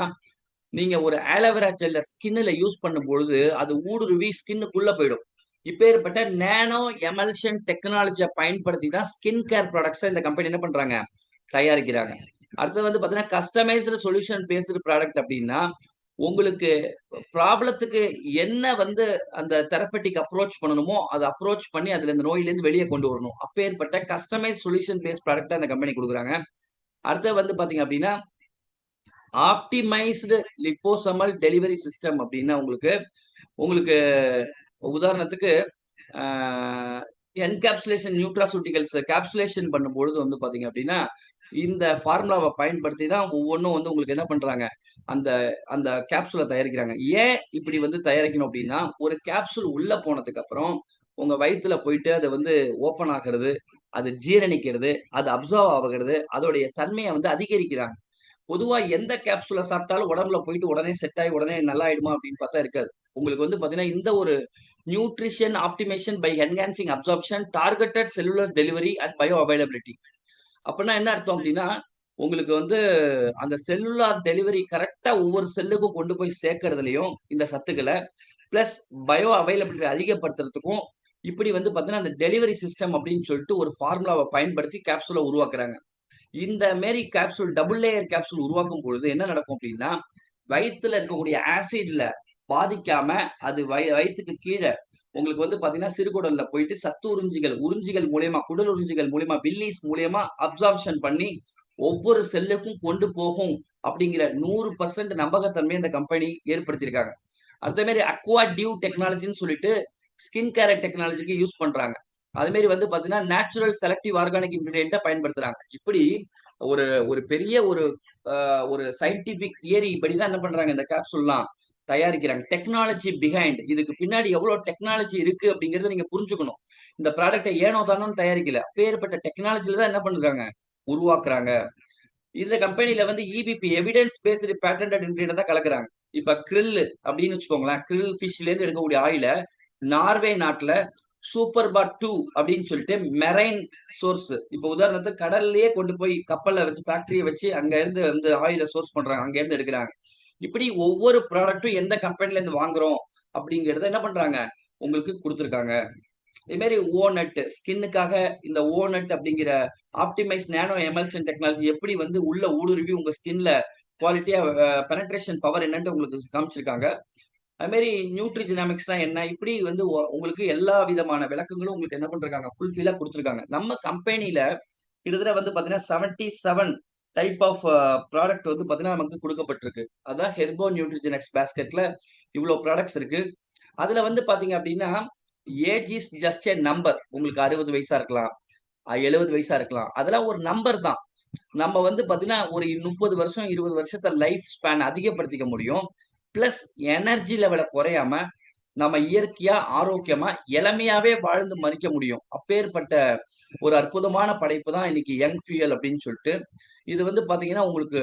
நீங்க ஒரு ஆலோவேரா ஜெல்ல ஸ்கின்ல யூஸ் பண்ணும் பொழுது அது ஊடுருவி ஸ்கின்னுக்குள்ள போயிடும். இப்பேற்பட்ட நேனோ எமல்ஷன் டெக்னாலஜியை பயன்படுத்தி தான் ஸ்கின் கேர் ப்ராடக்ட்ஸ் இந்த கம்பெனி என்ன பண்றாங்க தயாரிக்கிறாங்க. அடுத்து வந்து பாத்தீங்கன்னா கஸ்டமைஸ்டு சொல்யூஷன் பேஸ்டு ப்ராடக்ட் அப்படின்னா உங்களுக்கு ப்ராப்ளத்துக்கு என்ன வந்து அந்த தெரப்பட்டிக் அப்ரோச் பண்ணணுமோ அதை அப்ரோச் பண்ணி அதுல இந்த நோயிலிருந்து வெளியே கொண்டு வரணும். அப்பேற்பட்ட கஸ்டமைஸ் சொல்யூஷன் பேஸ்ட் ப்ராடக்ட் அந்த கம்பெனி கொடுக்குறாங்க. அடுத்து வந்து பாத்தீங்க அப்படின்னா ஆப்டிமைஸ்டு லிப்போசமல் டெலிவரி சிஸ்டம் அப்படின்னா உங்களுக்கு உங்களுக்கு உதாரணத்துக்கு என்கேப்சுலேஷன் நியூட்ராசூட்டிகல்ஸ் கேப்சுலேஷன் பண்ணும்பொழுது வந்து பாத்தீங்க அப்படின்னா இந்த ஃபார்முலாவை பயன்படுத்தி தான் ஒவ்வொன்றும் வந்து உங்களுக்கு என்ன பண்றாங்க அந்த அந்த கேப்சூலை தயாரிக்கிறாங்க. ஏன் இப்படி வந்து தயாரிக்கணும் அப்படின்னா ஒரு கேப்சூல் உள்ள போனதுக்கு அப்புறம் உங்க வயிற்றுல போயிட்டு அதை வந்து ஓப்பன் ஆகிறது, அது ஜீரணிக்கிறது, அது அப்சர்வ் ஆகிறது, அதோடைய தன்மையை வந்து அதிகரிக்கிறாங்க. பொதுவா எந்த கேப்சூலை சாப்பிட்டாலும் உடம்புல போயிட்டு உடனே செட் ஆகி உடனே நல்லா ஆயிடுமா அப்படின்னு பார்த்தா இருக்காது. உங்களுக்கு வந்து பாத்தீங்கன்னா இந்த ஒரு nutrition optimisation by enhancing absorption targeted cellular delivery and bio availability. அப்படின்னா என்ன அர்த்தம் அப்படின்னா உங்களுக்கு வந்து அந்த செல்லுலார் டெலிவரி கரெக்டா ஒவ்வொரு செல்லுக்கும் கொண்டு போய் சேர்க்கறதுலயும் இந்த சத்துக்களை பிளஸ் பயோ அவைலபிலிட்டி அதிகப்படுத்துறதுக்கும் இப்படி வந்து பாத்தீங்கன்னா அந்த டெலிவரி சிஸ்டம் அப்படின்னு சொல்லிட்டு ஒரு ஃபார்முலாவை பயன்படுத்தி கேப்சூலை உருவாக்குறாங்க. இந்த மாரி கேப்சூல் டபுள் லேயர் கேப்சூல் உருவாக்கும் பொழுது என்ன நடக்கும் அப்படின்னா வயிற்றுல இருக்கக்கூடிய ஆசிட்ல பாதிக்காம அது வயிற்றுக்கு கீழே உங்களுக்கு வந்து பாத்தீங்கன்னா சிறுகுடல்ல போயிட்டு சத்து உறிஞ்சிகள் மூலியமா குடல் உறிஞ்சிகள் மூலியமா வில்லிஸ் மூலியமா அப்சார்ப்ஷன் பண்ணி ஒவ்வொரு செல்லுக்கும் கொண்டு போகும் அப்படிங்கிற 100% நம்பகத்தன்மை இந்த கம்பெனி ஏற்படுத்தியிருக்காங்க. அதே மாதிரி அக்வா டியூ டெக்னாலஜின்னு சொல்லிட்டு ஸ்கின் கேர் டெக்னாலஜிக்கு யூஸ் பண்றாங்க. அது மாதிரி வந்து பாத்தீங்கன்னா நேச்சுரல் செலக்டிவ் ஆர்கானிக் இன்கிரிடியன்ட்டை பயன்படுத்துறாங்க. இப்படி ஒரு ஒரு பெரிய ஒரு சயின்டிபிக் தியரி இப்படிதான் என்ன பண்றாங்க இந்த கேப்சூல்லாம் தயாரிக்கிறாங்க. டெக்னாலஜி பிஹைண்ட், இதுக்கு பின்னாடி எவ்வளவு டெக்னாலஜி இருக்கு அப்படிங்கறத நீங்க புரிஞ்சுக்கணும். இந்த ப்ராடக்டை ஏனோ தானோ தயாரிக்கல, அப்பேற்பட்ட டெக்னாலஜில தான் என்ன பண்றாங்க உருவாக்குறாங்க. இந்த கம்பெனில வந்து EBP evidence based patented ingredient தான் கலக்குறாங்க. இப்ப கிரில் அப்படின்னு வச்சுக்கோங்களேன், கிரில் ஃபிஷ்ல இருந்து எடுக்கக்கூடிய ஆயில நார்வே நாட்டுல சூப்பர் பாட் 2 அப்படின்னு சொல்லிட்டு மெரைன் சோர்ஸ், இப்ப உதாரணத்துக்கு கடல்லயே கொண்டு போய் கப்பல்ல வச்சு ஃபேக்டரியை வச்சு அங்க இருந்து வந்து ஆயில சோர்ஸ் பண்றாங்க, அங்க இருந்து எடுக்கிறாங்க. இப்படி ஒவ்வொரு ப்ராடக்ட்டும் எந்த கம்பெனில இருந்து வாங்குறோம் அப்படிங்கறத என்ன பண்றாங்க உங்களுக்கு கொடுத்துருக்காங்க. இதே மாதிரி ஓநட் ஸ்கின்னுக்காக இந்த ஓநட் அப்படிங்கிற ஆப்டிமைஸ் நேனோ எமல்ஷன் டெக்னாலஜி எப்படி வந்து உள்ள ஊடுருவி உங்க ஸ்கின்ல குவாலிட்டியா பெனட்ரேஷன் பவர் என்னன்ட்டு உங்களுக்கு காமிச்சிருக்காங்க. அது மாதிரி நியூட்ரிஜெனாமிக்ஸ் தான் என்ன, இப்படி வந்து உங்களுக்கு எல்லா விதமான விளக்கங்களும் உங்களுக்கு என்ன பண்றாங்க ஃபுல்ஃபில்லா கொடுத்துருக்காங்க. நம்ம கம்பெனில கிட்டத்தட்ட வந்து பாத்தீங்கன்னா 77 டைப் ஆஃப் ப்ராடக்ட் வந்து பாத்தீங்கன்னா நமக்கு கொடுக்கப்பட்டிருக்கு. அதான் ஹெர்போ நியூட்ரிஜெனிக்ஸ் பேஸ்கெட்ல இவ்வளவு ப்ராடக்ட்ஸ் இருக்கு. அதுல வந்து பாத்தீங்க அப்படின்னா age is just A number. உங்களுக்கு 60 வயசா இருக்கலாம், 70 வயசா இருக்கலாம், அதெல்லாம் ஒரு நம்பர் தான். நம்ம வந்து பாத்தீங்கன்னா ஒரு 30 வருஷம் 20 வருஷத்தை லைஃப் ஸ்பேன் அதிகப்படுத்திக்க முடியும். பிளஸ் எனர்ஜி லெவலை குறையாம நம்ம இயற்கையா ஆரோக்கியமா இளமையாவே வாழ்ந்து மறிக்க முடியும். அப்பேற்பட்ட ஒரு அற்புதமான படைப்பு தான் இன்னைக்கு யங் ஃபியூயல் அப்படின்னு சொல்லிட்டு. இது வந்து பாத்தீங்கன்னா உங்களுக்கு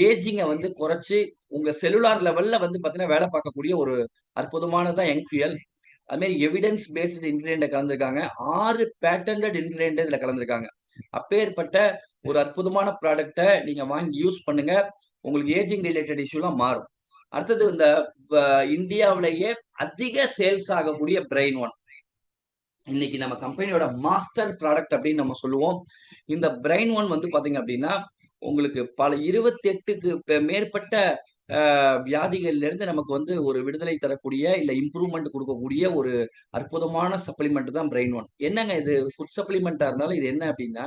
ஏஜிங்கை வந்து குறைச்சு உங்க செல்லுலார் லெவல்ல வந்து பாத்தீங்கன்னா வேலை பார்க்கக்கூடிய ஒரு அற்புதமானதான் யங் ஃபியூயல். அது மாதிரி எவிடன்ஸ் பேஸ்டு இன்கிரியன்ட கலந்துருக்காங்க. 6 பேட்டன்டட் இன்கிரியன்ட் இதுல கலந்துருக்காங்க. அப்பேற்பட்ட ஒரு அற்புதமான ப்ராடக்ட்டை நீங்க வாங்கி யூஸ் பண்ணுங்க. உங்களுக்கு ஏஜிங் ரிலேட்டட் இஷ்யூலாம் மாறும். அடுத்தது இந்த இந்தியாவிலேயே அதிக சேல்ஸ் ஆகக்கூடிய பிரெயின் ஒன். இன்னைக்கு நம்ம கம்பெனியோட மாஸ்டர் ப்ராடக்ட் அப்படின்னு நம்ம சொல்லுவோம். இந்த பிரெயின் ஒன் வந்து பாத்தீங்க அப்படின்னா உங்களுக்கு பல 28க்கு மேற்பட்ட வியாதிகள்ல இருந்து நமக்கு வந்து ஒரு விடுதலை தரக்கூடிய இல்ல இம்ப்ரூவ்மெண்ட் கொடுக்கக்கூடிய ஒரு அற்புதமான சப்ளிமெண்ட் தான் பிரெயின் ஒன். என்னங்க இது ஃபுட் சப்ளிமெண்டா இருந்தாலும் இது என்ன அப்படின்னா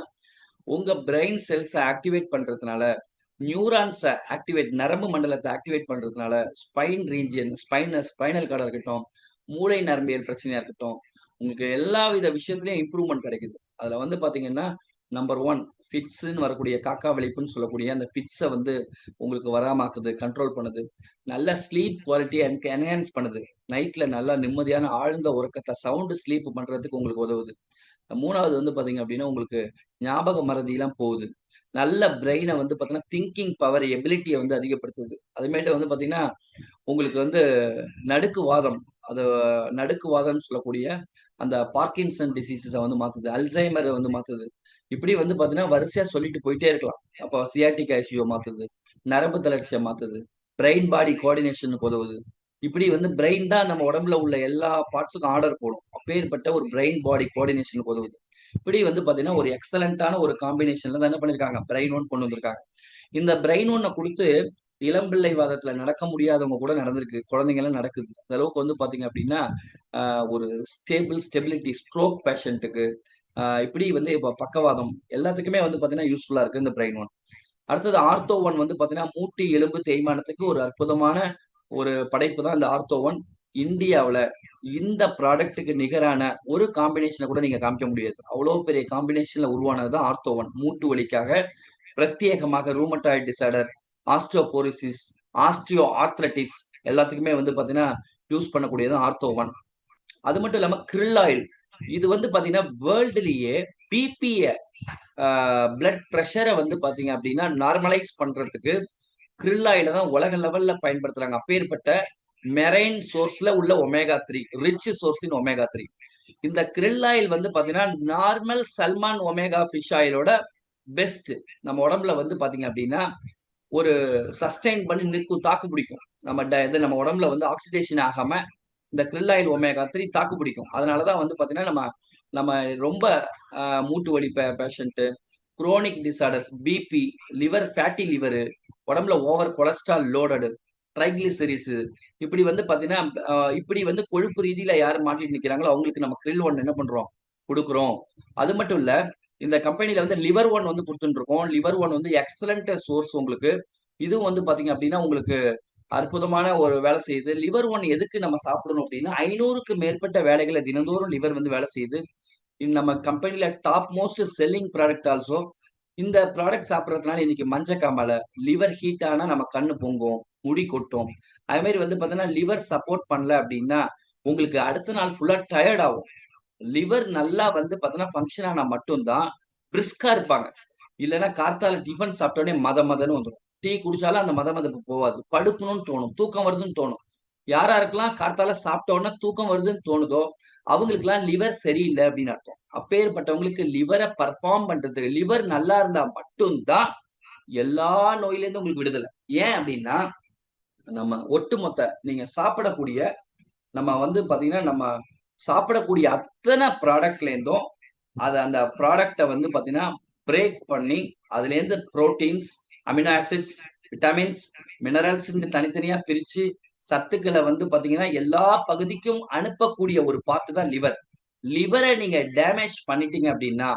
உங்க பிரெயின் செல்ஸை ஆக்டிவேட் பண்றதுனால, நியூரான்ஸை ஆக்டிவேட் நரம்பு மண்டலத்தை ஆக்டிவேட் பண்றதுனால, ஸ்பைன் ரீஜியன், ஸ்பைனல் கார்டா இருக்கட்டும், மூளை நரம்பியல் பிரச்சனையா இருக்கட்டும், உங்களுக்கு எல்லா வித விஷயத்துலயும் இம்ப்ரூவ்மெண்ட் கிடைக்குது. அதுல வந்து பாத்தீங்கன்னா நம்பர் 1 ஃபிட்ஸ்ன்னு வரக்கூடிய காக்கா விழிப்புன்னு சொல்லக்கூடிய அந்த ஃபிட்ஸை வந்து உங்களுக்கு வராமாக்குது, கண்ட்ரோல் பண்ணுது. நல்ல ஸ்லீப் குவாலிட்டியை என்ஹான்ஸ் பண்ணுது. நைட்ல நல்லா நிம்மதியான ஆழ்ந்த உறக்கத்தை சவுண்ட் ஸ்லீப் பண்றதுக்கு உங்களுக்கு உதவுது. 3வது வந்து பாத்தீங்க அப்படின்னா உங்களுக்கு ஞாபக மறதியெல்லாம் போகுது. நல்ல பிரெயினை வந்து பாத்தீங்கன்னா திங்கிங் பவர் எபிலிட்டியை வந்து அதிகப்படுத்துது. அதுமேட்டு வந்து பாத்தீங்கன்னா உங்களுக்கு வந்து நடுக்குவாதம், அது நடுக்குவாதம்னு சொல்லக்கூடிய அந்த பார்க்கின்சன் டிசீசஸை வந்து மாத்துது, அல்சைமரை வந்து மாத்துது. இப்படி வந்து பாத்தீங்கன்னா வரிசையா சொல்லிட்டு போயிட்டே இருக்கலாம். அப்போ சியாட்டிக் ஐசியோ மாத்துது, நரம்பு தளர்ச்சியை மாத்துது, பிரெயின் பாடி கோஆர்டினேஷனுக்கு உதவுது. இப்படி வந்து பிரெயின் தான் நம்ம உடம்புல உள்ள எல்லா பார்ட்ஸுக்கும் ஆர்டர் போடும். அப்பேற்பட்ட ஒரு பிரெயின் பாடி கோஆர்டினேஷனுக்கு உதவுது. இப்படி வந்து பாத்தீங்கன்னா ஒரு எக்ஸலண்டான ஒரு காம்பினேஷன்ல தான் என்ன பண்ணிருக்காங்க, பிரெயின் ஒன் கொண்டு வந்திருக்காங்க. இந்த பிரெயின் ஒன்னை கொடுத்து இளம்பிள்ளை வாதத்துல நடக்க முடியாதவங்க கூட நடந்திருக்கு, குழந்தைங்க எல்லாம் நடக்குது. அந்த அளவுக்கு வந்து பாத்தீங்க அப்படின்னா ஒரு ஸ்டெபிலிட்டி ஸ்ட்ரோக் பேஷண்ட்டுக்கு இப்படி வந்து இப்போ பக்கவாதம் எல்லாத்துக்குமே வந்து பாத்தீங்கன்னா யூஸ்ஃபுல்லா இருக்கு இந்த பிரெயின் ஒன். அடுத்தது ஆர்த்தோ ஒன் வந்து பாத்தீங்கன்னா மூட்டு எலும்பு தேய்மானத்துக்கு ஒரு அற்புதமான ஒரு படைப்பு தான் இந்த ஆர்த்தோ ஒன். இந்தியாவில் இந்த ப்ராடக்ட்டுக்கு நிகரான ஒரு காம்பினேஷனை கூட நீங்க காமிக்க முடியாது. அவ்வளோ பெரிய காம்பினேஷன்ல உருவானது தான் ஆர்த்தோ ஒன். மூட்டு வலிக்காக பிரத்யேகமாக ரூமட்டாய்டு டிசார்டர், ஆஸ்டியோபோரிசிஸ், ஆஸ்டியோ ஆர்த்ரட்டிஸ் எல்லாத்துக்குமே வந்து பாத்தீங்கன்னா யூஸ் பண்ணக்கூடியது ஆர்த்தோ ஒன். அது மட்டும் இல்லாம கிரில் ஆயில், இது வந்து பாத்தீங்கன்னா வேர்ல்டுலயே பிபிய பிளட் ப்ரெஷரை வந்து பாத்தீங்க அப்படின்னா நார்மலைஸ் பண்றதுக்கு கிரில் ஆயில தான் உலக லெவல்ல பயன்படுத்துறாங்க. அப்பேற்பட்ட மெரைன் சோர்ஸ்ல உள்ள omega 3 rich source in omega 3. இந்த கிரில் ஆயில் வந்து பாத்தீங்கன்னா நார்மல் சல்மான் ஒமேகா ஃபிஷ் ஆயிலோட பெஸ்ட். நம்ம உடம்புல வந்து பாத்தீங்க அப்படின்னா ஒரு சஸ்டைன் பண்ணி நிற்கும், தாக்கு பிடிக்கும். இது நம்ம உடம்புல வந்து ஆக்சிடேஷன் ஆகாம இந்த கிரில் ஆயில் ஒமேகா 3 தாக்கு பிடிக்கும். அதனாலதான் வந்து பாத்தீங்கன்னா நம்ம நம்ம ரொம்ப மூட்டு வலி patient, chronic disorders, BP, liver fatty liver, உடம்புல ஓவர் கொலஸ்ட்ரால் லோடடு, ட்ரைக்ளிசரிஸ், இப்படி வந்து பாத்தீங்கன்னா இப்படி வந்து கொழுப்பு ரீதியில யார் மாட்டிட்டு நிக்கிறாங்களோ அவங்களுக்கு நம்ம கிரில் ஒன் என்ன பண்றோம், கொடுக்குறோம். அது மட்டும் இல்ல, இந்த கம்பெனில வந்து லிவர் ஒன் வந்து கொடுத்துட்டு இருக்கோம். லிவர் ஒன் வந்து எக்ஸலண்ட் சோர்ஸ் உங்களுக்கு. இதுவும் வந்து பாத்தீங்க அப்படின்னா உங்களுக்கு அற்புதமான ஒரு வேலை செய்யுது. லிவர் ஒன் எதுக்கு நம்ம சாப்பிடணும் அப்படின்னா 500க்கு மேற்பட்ட வேலைகளை தினந்தோறும் லிவர் வந்து வேலை செய்யுது. நம்ம கம்பெனில top most selling product also. இந்த ப்ராடக்ட் சாப்பிட்றதுனால இன்னைக்கு மஞ்சக்காமலை, லிவர் ஹீட் ஆனா நம்ம கண்ணு பொங்கும், முடி கொட்டும். அதே மாதிரி வந்து பாத்தீங்கன்னா லிவர் சப்போர்ட் பண்ணல அப்படின்னா உங்களுக்கு அடுத்த நாள் ஃபுல்லா டயர்ட் ஆகும். லிவர் நல்லா வந்து பாத்தீங்கன்னா ஃபங்க்ஷன் ஆனா மட்டும்தான் பிரிஸ்கா இருப்பாங்க. இல்லைன்னா கார்த்தால டிஃபன் சாப்பிட்டோடனே மதன்னு வந்துடும். டீ குடிச்சாலும் அந்த மதப்பு போவாது. படுக்கணும்னு தோணும், தூக்கம் வருதுன்னு தோணும். யாராருக்கெல்லாம் கார்த்தால சாப்பிட்ட உடனே தூக்கம் வருதுன்னு தோணுதோ அவங்களுக்குலாம் லிவர் சரியில்லை அப்படின்னு அர்த்தம். அப்பேற்பட்டவங்களுக்கு லிவரை பர்ஃபார்ம் பண்றதுக்கு லிவர் நல்லா இருந்தா மட்டும்தான் எல்லா நோயில இருந்து உங்களுக்கு விடுதலை. ஏன் அப்படின்னா நம்ம ஒட்டுமொத்த நீங்க சாப்பிடக்கூடிய நம்ம வந்து பாத்தீங்கன்னா நம்ம சாப்பிடக்கூடிய அத்தனை ப்ராடக்ட்ல இருந்தும் அந்த ப்ராடக்டை வந்து பாத்தீங்கன்னா பிரேக் பண்ணி அதுல இருந்து proteins, amino acids, vitamins, minerals தனித்தனியா பிரிச்சு சத்துக்களை வந்து பாத்தீங்கன்னா எல்லா பகுதிக்கும் அனுப்பக்கூடிய ஒரு பார்ட் தான் லிவர். லிவரை நீங்க டேமேஜ் பண்ணிட்டீங்க அப்படின்னா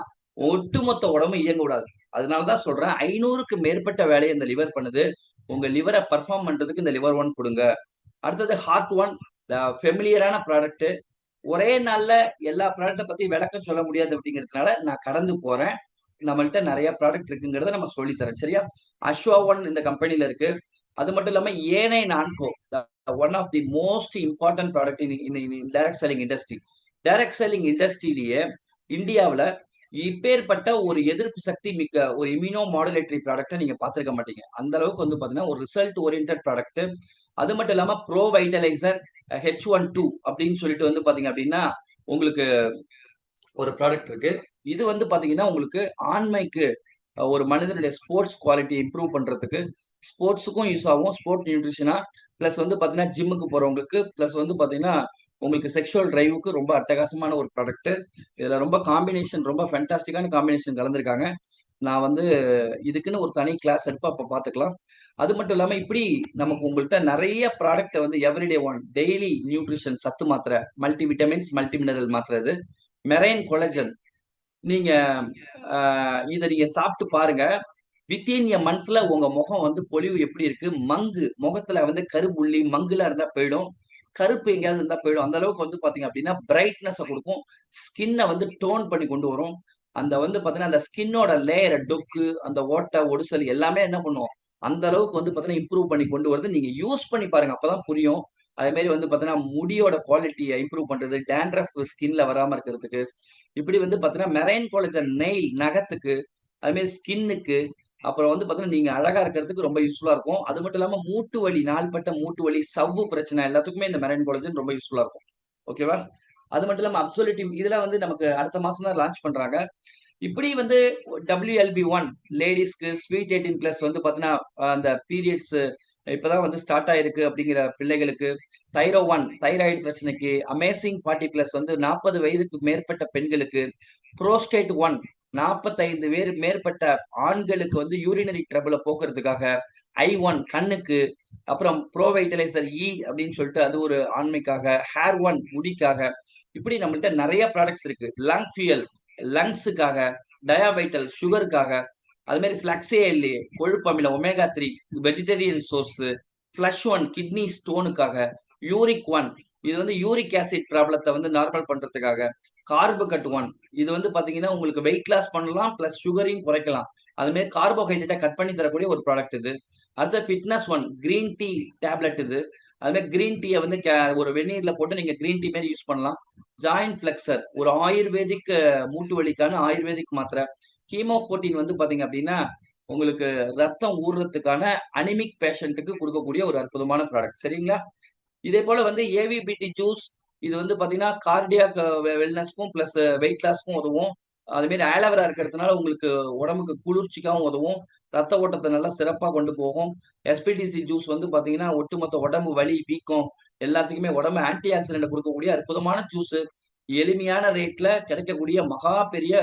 ஒட்டுமொத்த உடம்பு இயங்க கூடாது. அதனாலதான் சொல்றேன் 500க்கு மேற்பட்ட வேலையை இந்த லிவர் பண்ணுது. உங்க லிவரை பர்ஃபார்ம் பண்றதுக்கு இந்த லிவர் ஒன் கொடுங்க. அடுத்தது ஹார்ட் ஒன், ஃபெமிலியரான ப்ராடக்ட். ஒரே நாள்ல எல்லா ப்ராடக்ட்டை பத்தி விளக்கம் சொல்ல முடியாது அப்படிங்கிறதுனால நான் கடந்து போறேன். நம்மள்ட்ட நிறைய ப்ராடக்ட் இருக்குங்கிறத நம்ம சொல்லித்தரேன், சரியா? அஸ்வா ஒன் இந்த கம்பெனில இருக்கு. அது மட்டும் இல்லாம ஏனை நான்கோ, one of the most important product in direct selling industry. Direct selling இண்டஸ்ட்ரியிலேயே இந்தியாவில் இப்பேற்பட்ட ஒரு எதிர்ப்பு சக்தி மிக்க ஒரு இம்யூனோ மாடுலேட்டரி ப்ராடக்ட்டை நீங்க பார்த்திருக்க மாட்டீங்க. அந்த அளவுக்கு வந்து பாத்தீங்கன்னா ஒரு ரிசல்ட் ஓரியன்ட் ப்ராடக்ட். அது மட்டும் இல்லாம ப்ரோ வைட்டலைசர், H12 அப்படின்னு சொல்லிட்டு வந்து பாத்தீங்க அப்படின்னா உங்களுக்கு ஒரு ப்ராடக்ட் இருக்கு. இது வந்து பாத்தீங்கன்னா உங்களுக்கு ஆண்மைக்கு ஒரு மனிதனுடைய ஸ்போர்ட்ஸ் குவாலிட்டி இம்ப்ரூவ் பண்றதுக்கு, ஸ்போர்ட்ஸுக்கும் யூஸ் ஆகும். ஸ்போர்ட் நியூட்ரிஷனா பிளஸ் வந்து பாத்தீங்கன்னா ஜிம்முக்கு போறவங்களுக்கு, பிளஸ் வந்து பாத்தீங்கன்னா உங்களுக்கு செக்ஷுவல் டிரைவுக்கு ரொம்ப அட்டகாசமான ஒரு ப்ராடக்ட். இதுல ரொம்ப காம்பினேஷன், ரொம்ப ஃபேண்டாஸ்டிக்கான காம்பினேஷன் கலந்துருக்காங்க. நான் வந்து இதுக்குன்னு ஒரு தனி கிளாஸ் எடுப்பேன், அப்ப பாத்துக்கலாம். அது மட்டும் இல்லாம இப்படி நமக்கு உங்கள்கிட்ட நிறைய ப்ராடக்ட் வந்து எவ்ரிடே ஒன் டெய்லி நியூட்ரிஷன் சத்து மாத்திரை, மல்டி விட்டமின்ஸ், மல்டி மினரல் மாத்திரை, இது மெரைன் கொலஜன். நீங்க இதை நீங்க சாப்பிட்டு பாருங்க. வித்தின் எ மந்த்ல உங்க முகம் வந்து பொலிவு எப்படி இருக்கு, மங்கு முகத்துல வந்து கருப்புள்ளி மங்குல இருந்தா போயிடும், கருப்பு எங்கேயாவது இருந்தா போயிடும். அந்த அளவுக்கு வந்து பாத்தீங்க அப்படின்னா பிரைட்னஸ் கொடுக்கும், ஸ்கின்னை வந்து டோன் பண்ணி கொண்டு வரும். அந்த வந்து பாத்தீங்கன்னா அந்த ஸ்கின்னோட லேயர், டொக்கு, அந்த ஓட்டை ஒடுசல் எல்லாமே என்ன பண்ணும், அந்த அளவுக்கு வந்து பாத்தீங்கன்னா இம்ப்ரூவ் பண்ணி கொண்டு வருது. நீங்க யூஸ் பண்ணி பாருங்க, அப்பதான் புரியும். அதே மாதிரி வந்து பாத்தீங்கன்னா முடியோட குவாலிட்டியை இம்ப்ரூவ் பண்றது, டேண்ட்ரஃப் ஸ்கின்ல வராம இருக்கிறதுக்கு, இப்படி வந்து பாத்தீங்கன்னா மெரைன் கொலஜன் நெயில் நகத்துக்கு, அது மாதிரி ஸ்கின்னுக்கு, அப்புறம் வந்து பாத்தீங்கன்னா நீங்க அழகா இருக்கிறதுக்கு ரொம்ப யூஸ்ஃபுல்லா இருக்கும். அது மட்டும் இல்லாம மூட்டு வலி, நாள்பட்ட மூட்டு வலி, சவ்வு பிரச்சனை எல்லாத்துக்குமே இந்த மெரைன் கொலஜன் ரொம்ப யூஸ்ஃபுல்லா இருக்கும். ஓகேவா? அது மட்டும் இல்லாம அப்சொலியூட்டிவ் இதெல்லாம் வந்து நமக்கு அடுத்த மாசம் தான் லான்ச் பண்றாங்க. இப்படி வந்து WLB1 லேடிஸ்க்கு, ஸ்வீட் 18 பிளஸ் வந்து பாத்தீங்கன்னா அந்த பீரியட்ஸ் இப்பதான் வந்து ஸ்டார்ட் ஆயிருக்கு அப்படிங்கிற பிள்ளைகளுக்கு, தைரோ 1 தைராய்டு பிரச்சனைக்கு, அமேசிங் 40 பிளஸ் வந்து 40 வயதுக்கு மேற்பட்ட பெண்களுக்கு, புரோஸ்டேட் 1 45 மேற்பட்ட ஆண்களுக்கு வந்து யூரினரி ட்ரபிளை போக்குறதுக்காக, I1 கண்ணுக்கு, அப்புறம் ப்ரோ வைட்டலைசர் அப்படின்னு சொல்லிட்டு அது ஒரு ஆண்மைக்காக, ஹேர் 1 முடிக்காக, இப்படி நம்மள்ட்ட நிறைய ப்ராடக்ட்ஸ் இருக்கு. லங் ஃபியூயல் லங்ஸுக்காக, டயாபைட்டல் சுகருக்காக, அது மாதிரி பிளக்ஸேஎல் கொழுப்பு அமிலம் omega 3 vegetarian source, flush 1 kidney ஸ்டோனுக்காக, யூரிக் 1 இது வந்து யூரிக் ஆசிட் ப்ராப்ளத்தை வந்து நார்மல் பண்றதுக்காக, கார்போகட் 1 இது வந்து பாத்தீங்கன்னா உங்களுக்கு வெயிட் லாஸ் பண்ணலாம் பிளஸ் சுகரையும் குறைக்கலாம். அது மாதிரி கார்போஹைட்ரேட்டை கட் பண்ணி தரக்கூடிய ஒரு ப்ராடக்ட் இது. அடுத்த ஃபிட்னஸ் 1 கிரீன் டீ டேப்லெட் இது. அது மாதிரி கிரீன் டீயை வந்து ஒரு வெந்நீர்ல போட்டு நீங்க கிரீன் டீ மாதிரி யூஸ் பண்ணலாம். ஜாயிண்ட் பிளெக்சர் ஒரு ஆயுர்வேதிக் மூட்டு வலிக்கான ஆயுர்வேதிக் மாத்திரை. ஹீமோ14 வந்து பாத்தீங்க அப்படின்னா உங்களுக்கு ரத்தம் ஊறுறதுக்கான அனிமிக் பேஷண்ட்டுக்கு கொடுக்கக்கூடிய ஒரு அற்புதமான ப்ராடக்ட். சரிங்களா? இதே போல வந்து ஏவிபிடி ஜூஸ் இது வந்து பாத்தீங்கன்னா கார்டியாக் வெல்னஸ்க்கும் பிளஸ் வெயிட் லாஸ்க்கும் உதவும். அது மாதிரி ஆலோவேரா இருக்கிறதுனால உங்களுக்கு உடம்புக்கு குளிர்ச்சிக்காகவும் உதவும், ரத்த ஓட்டத்தை நல்லா சிறப்பாக கொண்டு போகும். எஸ்பிடிசி ஜூஸ் வந்து பாத்தீங்கன்னா ஒட்டுமொத்த உடம்பு வலி வீக்கம் எல்லாத்துக்குமே உடம்பு ஆன்டி ஆக்சிடென்ட் கொடுக்கக்கூடிய அற்புதமான ஜூஸ். எளிமையான ரேட்ல கிடைக்கக்கூடிய மகா பெரிய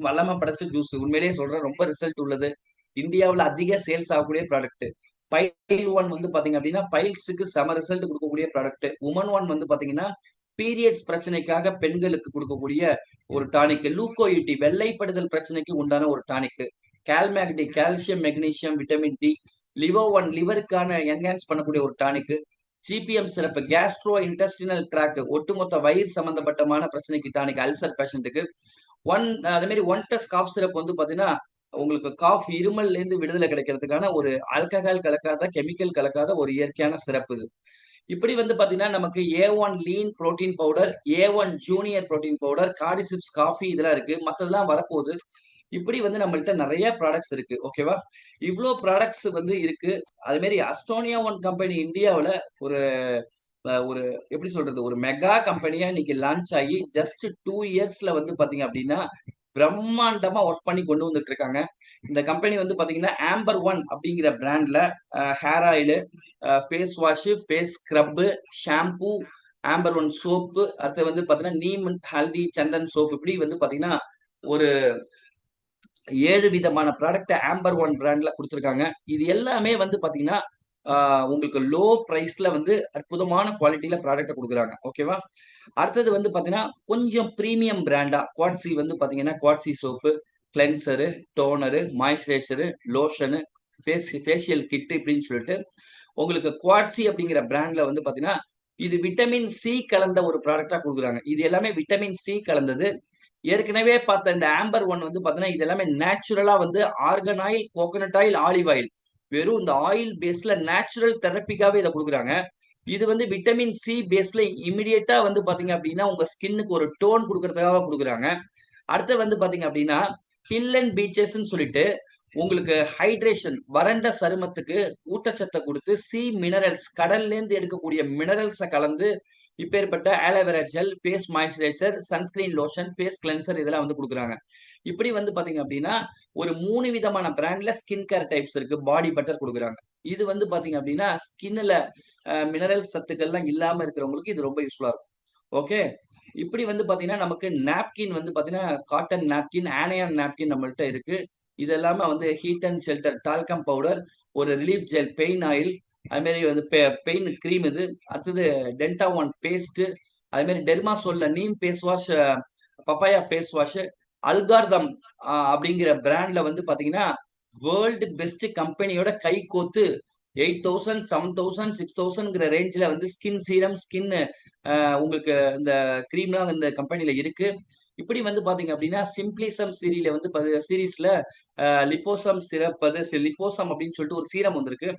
வல்லமை படைச்ச ஜூஸ். உண்மையிலேயே சொல்றேன், ரொம்ப ரிசல்ட் உள்ளது. இந்தியாவில் அதிக சேல்ஸ் ஆகக்கூடிய ப்ராடக்ட். பைல் 1 வந்து பாத்தீங்க அப்படின்னா பைல்ஸுக்கு செம ரிசல்ட் கொடுக்கக்கூடிய ப்ராடக்ட். உமன் 1 வந்து பாத்தீங்கன்னா பீரியட்ஸ் பிரச்சனைக்காக பெண்களுக்கு கொடுக்கக்கூடிய ஒரு டானிக். லூக்கோயூட்டி வெள்ளைப்படுதல் பிரச்சனைக்கு உண்டான ஒரு டானிக். கால்மேக்டி calcium magnesium vitamin D. Livo 1 லிவருக்கான என்ஹான்ஸ் பண்ணக்கூடிய ஒரு டானிக். ஜிபிஎம் சிறப்பு கேஸ்ட்ரோ இன்டெஸ்டினல் ட்ராக் ஒட்டுமொத்த வயிறு சம்பந்தப்பட்டமான பிரச்சனைக்கு டானிக், அல்சர் பேஷண்ட்டுக்கு. அதே மாதிரி 1 டெஸ்ட் காஃப் சிரப் வந்து பாத்தீங்கன்னா உங்களுக்கு காஃப் இருமல்ல இருந்து விடுதலை கிடைக்கிறதுக்கான ஒரு ஆல்கஹால் கலக்காத கெமிக்கல் கலக்காத ஒரு இயற்கையான சிறப்பு இது. இப்படி வந்து பாத்தீங்கன்னா நமக்கு A1 lean protein powder, A1 junior protein powder, cordyceps coffee இதெல்லாம் இருக்கு. மத்ததெல்லாம் வரப்போகுது. இப்படி வந்து நம்மள்ட்ட நிறைய ப்ராடக்ட்ஸ் இருக்கு. ஓகேவா? இவ்வளோ ப்ராடக்ட்ஸ் வந்து இருக்கு. அது மாதிரி அஸ்டோனியா 1 கம்பெனி இந்தியாவில் ஒரு ஒரு எப்படி சொல்றது, ஒரு மெகா கம்பெனியா இன்னைக்கு லான்ச் ஆகி ஜஸ்ட் 2 இயர்ஸ்ல வந்து பாத்தீங்க அப்படின்னா பிரம்மாண்டமா ஒர்க் பண்ணி கொண்டு வந்துட்டு இருக்காங்க. இந்த கம்பெனி வந்து பாத்தீங்கன்னா Amber 1 அப்படிங்கிற பிராண்ட்ல hair oil, face wash, face scrub, shampoo, Amber 1 soap, அடுத்து வந்து பாத்தீங்கன்னா நீம் ஹல்தி சந்தன் சோப், இப்படி வந்து பாத்தீங்கன்னா ஒரு 7 விதமான ப்ராடக்ட் Amber 1 பிராண்ட்ல கொடுத்துருக்காங்க. இது எல்லாமே வந்து பாத்தீங்கன்னா உங்களுக்கு லோ பிரைஸ்ல வந்து அற்புதமான குவாலிட்டியில ப்ராடக்ட் கொடுக்குறாங்க. ஓகேவா? அடுத்தது வந்து பாத்தீங்கன்னா கொஞ்சம் பிரீமியம் பிராண்டா குவாட்சி வந்து பாத்தீங்கன்னா குவாட்சி soap, cleanser, toner, moisturiser, lotion, facial kit இப்படின்னு சொல்லிட்டு உங்களுக்கு குவாட்சி அப்படிங்கிற பிராண்ட்ல வந்து பாத்தீங்கன்னா இது விட்டமின் சி கலந்த ஒரு ப்ராடக்டா கொடுக்குறாங்க. இது எல்லாமே விட்டமின் சி கலந்தது. ஏற்கனவே பார்த்த இந்த Amber 1 வந்து பாத்தீங்கன்னா இது எல்லாமே நேச்சுரலா வந்து organ oil, coconut oil, olive oil, வெறும் இந்த ஆயில் பேஸ்ல நேச்சுரல் தெரப்பிக்காவே இதை கொடுக்குறாங்க. இது வந்து விட்டமின் சி பேஸ்ல இமிடியேட்டா வந்து பாத்தீங்க அப்படின்னா உங்க ஸ்கின்னுக்கு ஒரு டோன் கொடுக்கறதுக்காக கொடுக்குறாங்க. அடுத்து வந்து பாத்தீங்க அப்படின்னா ஹில் அண்ட் பீச்சஸ் சொல்லிட்டு உங்களுக்கு ஹைட்ரேஷன், வறண்ட சருமத்துக்கு ஊட்டச்சத்தை கொடுத்து, சி மினரல்ஸ், கடல்ல இருந்து எடுக்கக்கூடிய மினரல்ஸ கலந்து இப்பேற்பட்ட aloe vera gel, face moisturiser, sunscreen lotion, face cleanser இதெல்லாம் வந்து குடுக்குறாங்க. இப்படி வந்து பாத்தீங்க அப்படின்னா, ஒரு 3 விதமான பிராண்ட்ல ஸ்கின் கேர் டைப்ஸ் இருக்கு. பாடி பட்டர் குடுக்குறாங்க. இது வந்து பாத்தீங்க அப்படின்னா, ஸ்கின்ல மினரல் சத்துக்கள்லாம் இல்லாம இருக்கிறவங்களுக்கு இது ரொம்ப யூஸ்ஃபுல்லா இருக்கும். ஓகே. இப்படி வந்து பாத்தீங்கன்னா, நமக்கு நாப்கின் வந்து பாத்தீங்கன்னா, காட்டன் நாப்கின், ஆனையான் நாப்கின் நம்மள்ட்ட இருக்கு. இது எல்லாமே வந்து heat and shelter talcum powder, ஒரு ரிலீஃப் ஜெல், பெயின் ஆயில், அது மாதிரி வந்து பெயின் கிரீம் இது. அடுத்தது டென்டா ஒன் பேஸ்ட், அது மாதிரி டெர்மாசோல்ல neem face wash, papaya face wash, அல்கார்தம் அப்படிங்கிற பிராண்ட்ல வந்து பாத்தீங்கன்னா வேர்ல்டு பெஸ்ட் கம்பெனியோட கை கோத்து 8,000 7,000 6,000ங்கிற ரேஞ்சில் வந்து ஸ்கின் சீரம், ஸ்கின் உங்களுக்கு இந்த கிரீம்லாம் இந்த கம்பெனில இருக்கு. இப்படி வந்து பாத்தீங்க அப்படின்னா சிம்பிளிசம் சீரியில வந்து சீரீஸ்ல லிப்போசம் சிரப், அது லிப்போசம் அப்படின்னு சொல்லிட்டு ஒரு சீரம் வந்திருக்கு.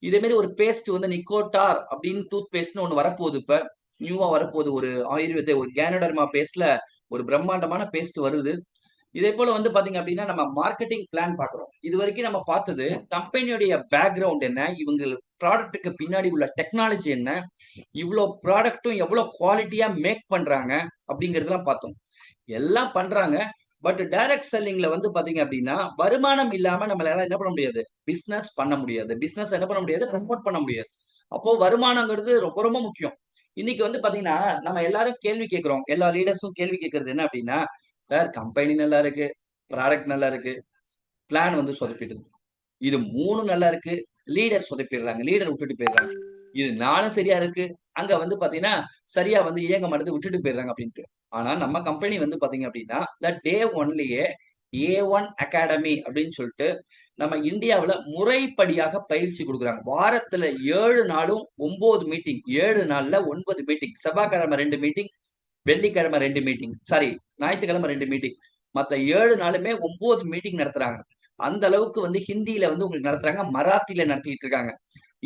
இதே மாதிரி ஒரு பேஸ்ட் வந்து நிக்கோட்டார் அப்படின்னு டூத் பேஸ்ட்னு ஒன்று வரப்போகுது. இப்ப நியூவா வரப்போகுது. ஒரு ஆயுர்வேத ஒரு கேனோடர்மா பேஸ்ட்ல ஒரு பிரம்மாண்டமான பேஸ்ட் வருது. இதே போல வந்து பாத்தீங்க அப்படின்னா நம்ம மார்க்கெட்டிங் பிளான் பாக்குறோம். இது வரைக்கும் நம்ம பார்த்தது கம்பெனியுடைய பேக்ரவுண்ட் என்ன, இவங்க ப்ராடக்ட்டுக்கு பின்னாடி உள்ள டெக்னாலஜி என்ன, இவ்வளோ ப்ராடக்ட்டும் எவ்வளவு குவாலிட்டியா மேக் பண்றாங்க அப்படிங்கறதெல்லாம் பார்த்தோம். எல்லாம் பண்றாங்க. பட் டைரக்ட் செல்லிங்ல வந்து பாத்தீங்க அப்படின்னா வருமானம் இல்லாம நம்மளால என்ன பண்ண முடியாது, பிசினஸ் பண்ண முடியாது. பிசினஸ் என்ன பண்ண முடியாது, ப்ரமோட் பண்ண முடியாது. அப்போ வருமானங்கிறது ரொம்ப ரொம்ப முக்கியம். இன்னைக்கு வந்து பாத்தீங்கன்னா நம்ம எல்லாரும் கேள்வி கேட்கிறோம். எல்லா லீடர்ஸும் கேள்வி கேட்கறது என்ன அப்படின்னா, சார் கம்பெனி நல்லா இருக்கு, ப்ராடக்ட் நல்லா இருக்கு, பிளான் வந்து சொதப்பிடுது. இது 3 நல்லா இருக்கு, லீடர் சொதப்பிடுறாங்க, லீடர் விட்டுட்டு போயிடுறாங்க. இது 4 சரியா இருக்கு, அங்க வந்து பாத்தீங்கன்னா சரியா வந்து இயங்க மாட்டேது, விட்டுட்டு போயிடுறாங்க அப்படின்ட்டு. ஆனா நம்ம கம்பெனி வந்து பாத்தீங்க அப்படின்னா த டே ஒன்லயே A1 அகாடமி அப்படின்னு சொல்லிட்டு நம்ம இந்தியாவுல முறைப்படியாக பயிற்சி கொடுக்குறாங்க. வாரத்துல 7 நாளும் 9 மீட்டிங், 7 நாள்ல 9 மீட்டிங், செவ்வாய்க்கிழமை 2 மீட்டிங், வெள்ளிக்கிழமை 2 மீட்டிங், சாரி ஞாயிற்றுக்கிழமை 2 மீட்டிங், மத்த 7 நாளுமே 9 மீட்டிங் நடத்துறாங்க. அந்த அளவுக்கு வந்து ஹிந்தியில வந்து உங்களுக்கு நடத்துறாங்க, மராத்தில நடத்திட்டு இருக்காங்க.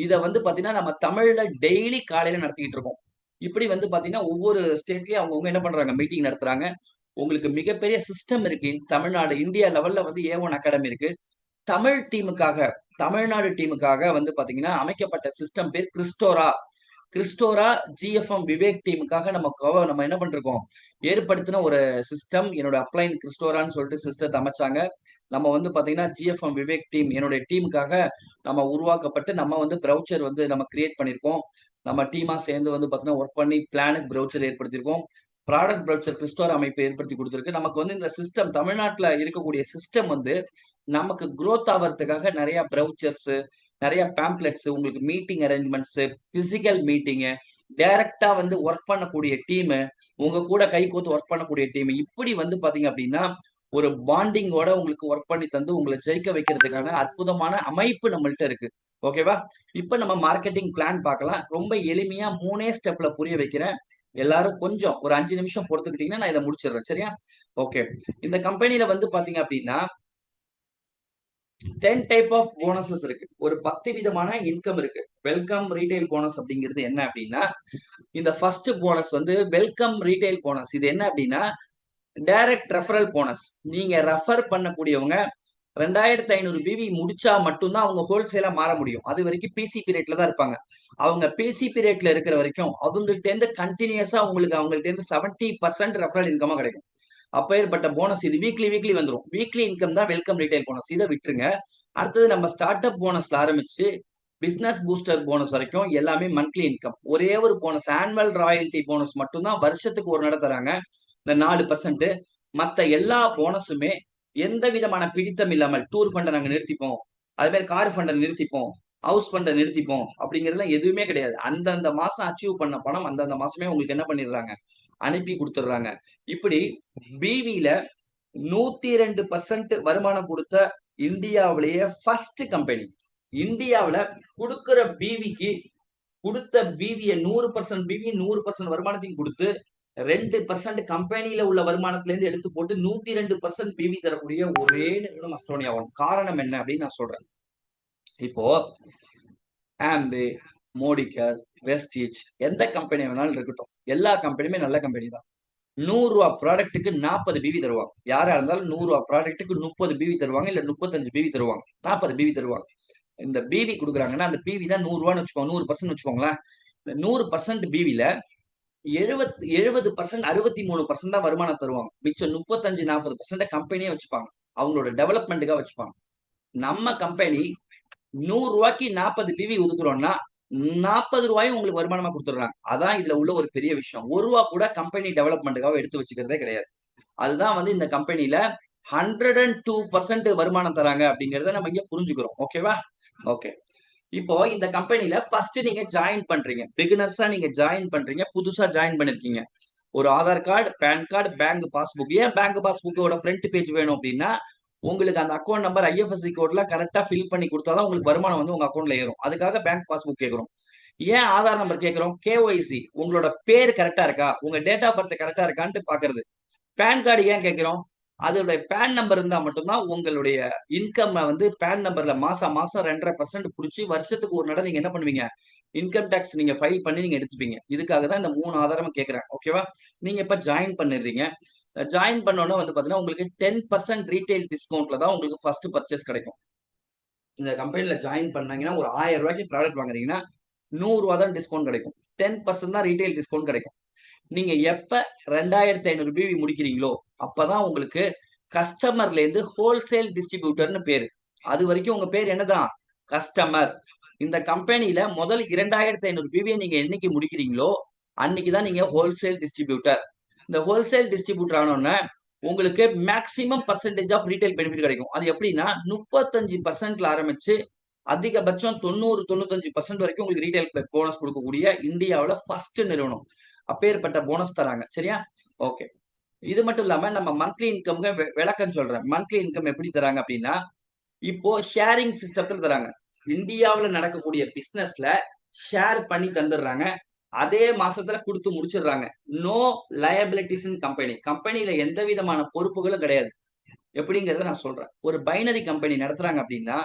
இத வந்து பாத்தீங்கன்னா நம்ம தமிழ்ல டெய்லி காலையில நடத்திக்கிட்டு இருக்கோம். இப்படி வந்து பாத்தீங்கன்னா ஒவ்வொரு ஸ்டேட்லயும் அவங்கவுங்க என்ன பண்றாங்க, மீட்டிங் நடத்துறாங்க. உங்களுக்கு மிகப்பெரிய சிஸ்டம் இருக்கு. தமிழ்நாடு இந்தியா லெவல்ல வந்து A1 அகாடமி இருக்கு. தமிழ் டீமுக்காக, தமிழ்நாடு டீமுக்காக வந்து பாத்தீங்கன்னா அமைக்கப்பட்ட சிஸ்டம் பேர் கிறிஸ்டோரா. கிறிஸ்டோரா ஜிஎஃப்எம் விவேக் டீமுக்காக நம்ம என்ன பண்றோம், ஏற்படுத்தின ஒரு சிஸ்டம். என்னோட அப்ளைன் கிறிஸ்டோரான்னு சொல்லிட்டு சிஸ்டத்தை அமைச்சாங்க. நம்ம வந்து பாத்தீங்கன்னா ஜிஎஃப்எம் விவேக் டீம் என்னுடைய டீமுக்காக நம்ம உருவாக்கப்பட்டு நம்ம வந்து ப்ரௌச்சர் வந்து நம்ம கிரியேட் பண்ணியிருக்கோம். நம்ம டீமா சேர்ந்து வந்து பாத்தீங்கன்னா ஒர்க் பண்ணி பிளானுக்கு ப்ரௌச்சர் ஏற்படுத்தியிருக்கோம். ப்ராடக்ட் ப்ரௌச்சர் கிறிஸ்டோரா அமைப்பு ஏற்படுத்தி கொடுத்துருக்கு. நமக்கு வந்து இந்த சிஸ்டம் தமிழ்நாட்டில் இருக்கக்கூடிய சிஸ்டம் வந்து நமக்கு growth ஆகிறதுக்காக நிறைய ப்ரௌச்சர்ஸ், நிறைய பேம்ப்ளெட்ஸ், உங்களுக்கு மீட்டிங் அரேஞ்ச்மெண்ட்ஸ், பிசிக்கல் மீட்டிங்கு, டைரக்டா வந்து ஒர்க் பண்ணக்கூடிய டீமு, உங்க கூட கை கோத்து ஒர்க் பண்ணக்கூடிய டீம், இப்படி வந்து பாத்தீங்க அப்படின்னா ஒரு பாண்டிங்கோட உங்களுக்கு ஒர்க் பண்ணி தந்து உங்களை ஜெயிக்க வைக்கிறதுக்கான அற்புதமான அமைப்பு நம்மள்ட்ட இருக்கு. ஓகேவா? இப்ப நம்ம மார்க்கெட்டிங் பிளான் பார்க்கலாம். ரொம்ப எளிமையா 3 ஸ்டெப்ல புரிய வைக்கிறேன். எல்லாரும் கொஞ்சம் ஒரு 5 நிமிஷம் பொறுத்துக்கிட்டீங்கன்னா நான் இதை முடிச்சிடுறேன். சரியா? ஓகே. இந்த கம்பெனில வந்து பாத்தீங்க அப்படின்னா 10 டைப் ஆஃப் போனஸஸ் இருக்கு. ஒரு 10 விதமான இன்கம் இருக்கு. வெல்கம் ரீட்டைல் போனஸ் அப்படிங்கிறது என்ன அப்படின்னா, இந்த ஃபர்ஸ்ட் போனஸ் வந்து வெல்கம் ரீட்டைல் போனஸ். இது என்ன அப்படின்னா டைரக்ட் ரெஃபரல் போனஸ். நீங்க ரெஃபர் பண்ணக்கூடியவங்க 2,500 பிவி முடிச்சா மட்டும்தான் அவங்க ஹோல்சேலா மாற முடியும். அது வரைக்கும் பிசிபி ரேட்ல தான் இருப்பாங்க. அவங்க பிசிபி ரேட்ல இருக்கிற வரைக்கும் அவங்கள்ட்ட இருந்து கண்டினியூஸா உங்களுக்கு அவங்கள்ட்ட இருந்து 70% ரெஃபரல் இன்கமா கிடைக்கும். அப்பேற்பட்ட போனஸ் இது வீக்லி வீக்லி வந்துரும். வீக்லி இன்கம் தான் வெல்கம் ரீட்டைல் போனஸ். இதை விட்டுருங்க. அடுத்தது நம்ம ஸ்டார்ட் அப் போனஸ்ல ஆரம்பிச்சு பிசினஸ் பூஸ்டர் போனஸ் வரைக்கும் எல்லாமே மந்த்லி இன்கம். ஒரே ஒரு போனஸ் ஆனுவல் ராயல்டி போனஸ் மட்டும்தான் வருஷத்துக்கு ஒரு நட தராங்க, இந்த 4%. மத்த எல்லா போனஸுமே எந்த விதமான பிடித்தம் இல்லாமல் டூர் ஃபண்டை நாங்க நிறுத்திப்போம், அது மாதிரி கார் ஃபண்டை நிறுத்திப்போம், ஹவுஸ் ஃபண்டை நிறுத்திப்போம் அப்படிங்கிறதுலாம் எதுவுமே கிடையாது. அந்தந்த மாசம் அச்சீவ் பண்ண பணம் அந்தந்த மாசமே உங்களுக்கு என்ன பண்ணிடுறாங்க, அனுப்பி கொடுத்துடுறாங்க. இப்படி பிவில 102% வருமானம் கொடுத்த இந்தியாவிலேயே ஃபர்ஸ்ட் கம்பெனி. இந்தியாவுல கொடுக்கிற பிவிக்கு கொடுத்த பிவிய 100% பிவி 100% வருமானத்தையும் கொடுத்து 2% கம்பெனியில உள்ள வருமானத்துல இருந்து எடுத்து போட்டு 102% பிவி தரக்கூடிய ஒரே நிறுவனம் அஸ்டோனியா ஒன். காரணம் என்ன அப்படின்னு நான் சொல்றேன். இப்போ ஆம்பே, மோடிகர், வெஸ்டீஜ் எந்த கம்பெனி வேணாலும் இருக்கட்டும், எல்லா கம்பெனியுமே நல்ல கம்பெனி தான். 100 ரூபா ப்ராடக்ட்டுக்கு 40 பிவி தருவாங்க. யாரா இருந்தாலும் 100 ரூபா ப்ராடக்ட்டுக்கு 30 பிவி தருவாங்க, இல்ல 35 பிவி தருவாங்க, 40 பிவி தருவாங்க. இந்த பிவி கொடுக்குறாங்கன்னா அந்த பிவி தான் 100 ரூபான்னு வச்சுக்கோங்க, 100% வச்சுக்கோங்களேன். இந்த 100% பிவில 70% 63% தான் வருமானம் தருவாங்க. மிச்சம் 35-40% கம்பெனியே வச்சுப்பாங்க, அவங்களோட டெவலப்மெண்ட்டுக்காக வச்சுப்பாங்க. நம்ம கம்பெனி 100 ரூபாய்க்கு 40 பிவி ஒதுக்குறோம்னா 40 ரூபாயும் உங்களுக்கு வருமானமா கொடுத்துடுறாங்க. அதான் இதுல உள்ள ஒரு பெரிய விஷயம். 1 ரூபா கூட கம்பெனி டெவலப்மெண்ட்டுக்காக எடுத்து வச்சுக்கிறதே கிடையாது. அதுதான் வந்து இந்த கம்பெனில 102% வருமானம் தராங்க அப்படிங்கறத நம்ம இங்க புரிஞ்சுக்கிறோம். ஓகேவா? ஓகே. இப்போ இந்த கம்பெனில ஃபர்ஸ்ட் நீங்க ஜாயின் பண்றீங்க, பிகினர்ஸா நீங்க ஜாயின் பண்றீங்க, புதுசா ஜாயின் பண்ணிருக்கீங்க. ஒரு Aadhaar card, pan card, bank passbook. ஏன் பேங்க் பாஸ்புக்கோட ஃப்ரண்ட் பேஜ் வேணும் அப்படின்னா, உங்களுக்கு அந்த அக்கௌண்ட் நம்பர் ஐஎஃப்எஸ்சி கோட்லாம் கரெக்டா ஃபில் பண்ணி கொடுத்தாதான் உங்களுக்கு வருமானம் வந்து உங்க அக்கௌண்ட்ல ஏறும். அதுக்காக பேங்க் பாஸ்புக் கேட்கிறோம். ஏன் ஆதார் நம்பர் கேட்கிறோம்? கேஒய்சி, உங்களோட பேர் கரெக்டா இருக்கா, உங்க டேட் ஆஃப் பர்த் கரெக்டா இருக்கான்னு பாக்குறது. பேன் கார்டு ஏன் கேட்கிறோம்? அதோட பேன் நம்பர் இருந்தா மட்டும்தான் உங்களுடைய இன்கம் வந்து பேன் நம்பர்ல மாசம் மாசம் 2.5% புடிச்சு வருஷத்துக்கு ஒரு நட நீங்க என்ன பண்ணுவீங்க, இன்கம் டாக்ஸ் நீங்க ஃபைல் பண்ணி நீங்க எடுத்துப்பீங்க. இதுக்காக தான் இந்த 3 ஆதாரமும் கேட்கிறேன். ஓகேவா? நீங்க இப்ப ஜாயின் பண்ணிடுறீங்க. ஜாயின் பண்ணோன்னா வந்து பாத்தீங்கன்னா உங்களுக்கு 10% ரீட்டைல் டிஸ்கவுண்ட்ல தான் உங்களுக்கு ஃபர்ஸ்ட் பர்ச்சேஸ் கிடைக்கும். இந்த கம்பெனில ஜாயின் பண்ணாங்கன்னா ஒரு 1000 ரூபாய்க்கு ப்ராடக்ட் வாங்குறீங்கன்னா 100 ரூபா தான் டிஸ்கவுண்ட் கிடைக்கும். 10% தான் ரீட்டைல் டிஸ்கவுண்ட் கிடைக்கும். நீங்க எப்ப 2500 பிவி முடிக்கிறீங்களோ அப்பதான் உங்களுக்கு கஸ்டமர்ல இருந்து ஹோல்சேல் டிஸ்ட்ரிபியூட்டர்னு பேரு. அது வரைக்கும் உங்க பேர் என்னதான்? கஸ்டமர். இந்த கம்பெனில முதல் 2500 பிவியை நீங்க என்னைக்கு முடிக்கிறீங்களோ அன்னைக்குதான் நீங்க ஹோல்சேல் டிஸ்ட்ரிபியூட்டர். இந்த ஹோல்சேல் டிஸ்ட்ரிபியூட்டர் ஆனோன்னா உங்களுக்கு maximum percentage of retail benefit கிடைக்கும். அது எப்படின்னா 35%ல ஆரம்பிச்சு அதிகபட்சம் 90-95% வரைக்கும் உங்களுக்கு ரீட்டைல் போனஸ் கொடுக்கக்கூடிய இந்தியாவில் ஃபர்ஸ்ட் நிறுவனம். அப்பேற்பட்ட போனஸ் தராங்க. சரியா? ஓகே. இது மட்டும் இல்லாம நம்ம மந்த்லி இன்கம் விளக்கம் சொல்றேன். மந்த்லி இன்கம் எப்படி தராங்க அப்படின்னா, இப்போ ஷேரிங் சிஸ்டத்துல தராங்க. இந்தியாவில் நடக்கக்கூடிய பிசினஸ்ல ஷேர் பண்ணி தந்துடுறாங்க. அதே மாசத்துல கொடுத்து முடிச்சிடுறாங்க. No liabilities in company. கம்பெனில எந்த விதமான பொறுப்புகளும் கிடையாது. எப்படிங்கறத நான் சொல்றேன். ஒரு பைனரி கம்பெனி நடத்துறாங்க அப்படின்னா,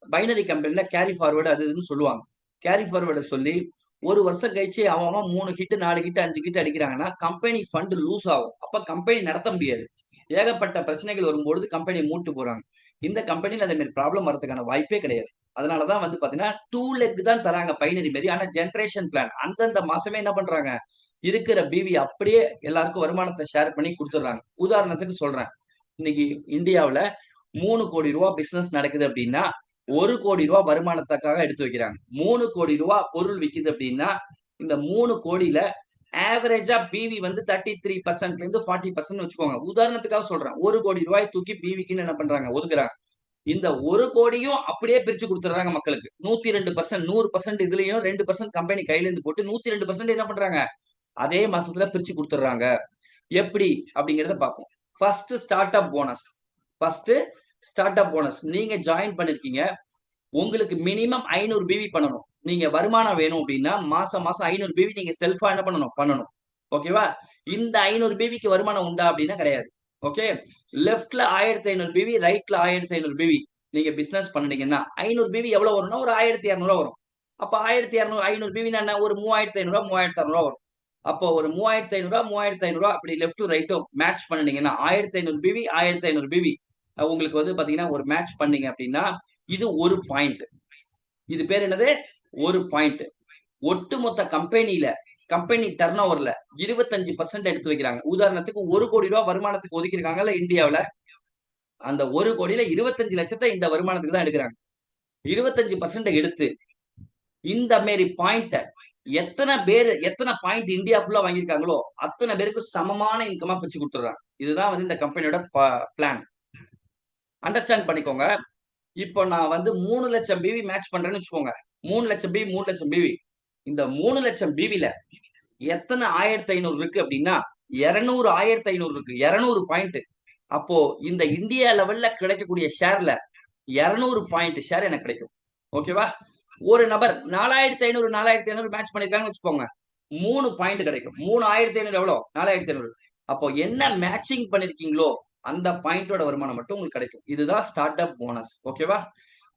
பைனரி கம்பெனில கேரி ஃபார்வர்டு அது இதுன்னு சொல்லுவாங்க. கேரி ஃபார்வர்டு சொல்லி ஒரு வருஷம் கழிச்சு அவன் 3 ஹிட் 4 ஹிட் 5 ஹிட் அடிக்கிறாங்கன்னா கம்பெனி ஃபண்ட் லூஸ் ஆகும். அப்ப கம்பெனி நடத்த முடியாது. ஏகப்பட்ட பிரச்சனைகள் வரும்பொழுது கம்பெனி மூட்டு போறாங்க. இந்த கம்பெனில அந்த மாதிரி ப்ராப்ளம் வரதுக்கான வாய்ப்பே கிடையாது. அதனாலதான் வந்து பாத்தீங்கன்னா 2 லெக் தான் தராங்க பைனரி மாரி. ஆனா ஜென்ரேஷன் பிளான் அந்தந்த மாசமே என்ன பண்றாங்க, இருக்கிற பிவி அப்படியே எல்லாருக்கும் வருமானத்தை ஷேர் பண்ணி கொடுத்துடுறாங்க. உதாரணத்துக்கு சொல்றேன். இன்னைக்கு இந்தியாவுல 3 கோடி ரூபாய் பிசினஸ் நடக்குது அப்படின்னா 1 கோடி ரூபாய் வருமானத்துக்காக எடுத்து வைக்கிறாங்க. 3 கோடி ரூபாய் பொருள் விக்குது அப்படின்னா இந்த 3 கோடியில ஆவரேஜா பிவி வந்து 33%ல இருந்து 40% வச்சுக்கோங்க. உதாரணத்துக்காக சொல்றேன். 1 கோடி ரூபாய் தூக்கி பிவிக்குன்னு என்ன பண்றாங்க, ஒதுக்குறாங்க. இந்த 1 கோடியும் அப்படியே பிரிச்சு கொடுத்துறாங்க மக்களுக்கு. 102%, 100% இதுலயும் 2% கம்பெனி கையில இருந்து போட்டு 102% என்ன பண்றாங்க, அதே மாசத்துல பிரிச்சு கொடுத்துறாங்க. எப்படி அப்படிங்கறத பார்ப்போம். First start up bonus. First start up bonus நீங்க ஜாயின் பண்ணிருக்கீங்க. உங்களுக்கு மினிமம் 500 பிவி பண்ணணும். நீங்க வருமானம் வேணும் அப்படின்னா மாசம் மாசம் 500 பிவி நீங்க செல்ஃபா என்ன பண்ணணும். ஓகேவா? இந்த 500 பிவிக்கு வருமானம் உண்டா அப்படின்னா கிடையாது. ஓகே. லெஃப்ட்ல 1500 பிவி, ரைட்ல 1500 பிவி நீங்க பிசினஸ் பண்ணீங்கன்னா 500 பிவி எவ்வளவு வரும்னா ஒரு 1200 வரும். அப்ப 1200 500 பிவி என்ன, ஒரு 3500 3600 வரும். அப்போ ஒரு 3500 அப்படி லெஃப்டும் ரைட்டும் மேட்ச் பண்ணீங்கன்னா 1500 பிவி 1500 பிவி உங்களுக்கு வந்து பாத்தீங்கன்னா ஒரு மேட்ச் பண்ணீங்க அப்படின்னா இது ஒரு பாயிண்ட். இது பேர் என்னது? ஒரு பாயிண்ட். ஒட்டுமொத்த கம்பெனி டர்ன் ஓவர்ல 25% எடுத்து வைக்கிறாங்க. உதாரணத்துக்கு 1 கோடி ரூபாய் வருமானத்துக்கு ஒதுக்கிருக்காங்கல்ல இந்தியாவில, அந்த 1 கோடியில 25 லட்சத்தை இந்த வருமானத்துக்கு தான் எடுக்கிறாங்க. 25% எடுத்து இந்த மாரி பாயிண்ட் எத்தனை பாயிண்ட் இந்தியா ஃபுல்லா வாங்கியிருக்காங்களோ அத்தனை பேருக்கு சமமான இன்கமா பிரிச்சு கொடுத்துறாங்க. இதுதான் வந்து இந்த கம்பெனியோட பிளான். அண்டர்ஸ்டாண்ட் பண்ணிக்கோங்க. இப்போ நான் வந்து 3 லட்சம் பிவி மேட்ச் பண்றேன்னு வச்சுக்கோங்க. 3 லட்சம் பிவி 3 லட்சம் பிவி. இந்த 3 லட்சம் பிவில எத்தனை 1500 இருக்கு அப்படின்னா 200 1500 இருக்கு. 200 பாயிண்ட். அப்போ இந்த இந்தியா லெவல்ல கிடைக்கக்கூடிய ஷேர்ல 200 பாயிண்ட் ஷேர் எனக்கு கிடைக்கும். ஓகேவா? ஒரு நபர் 4500 மேட்ச் பண்ணிருக்காங்கன்னு வச்சுக்கோங்க. 3 பாயிண்ட் கிடைக்கும். 3500 எவ்வளவு? 4500. அப்போ என்ன மேட்சிங் பண்ணிருக்கீங்களோ அந்த பாயிண்டோட வருமானம் மட்டும் உங்களுக்கு கிடைக்கும். இதுதான் ஸ்டார்ட் அப் போனஸ். ஓகேவா?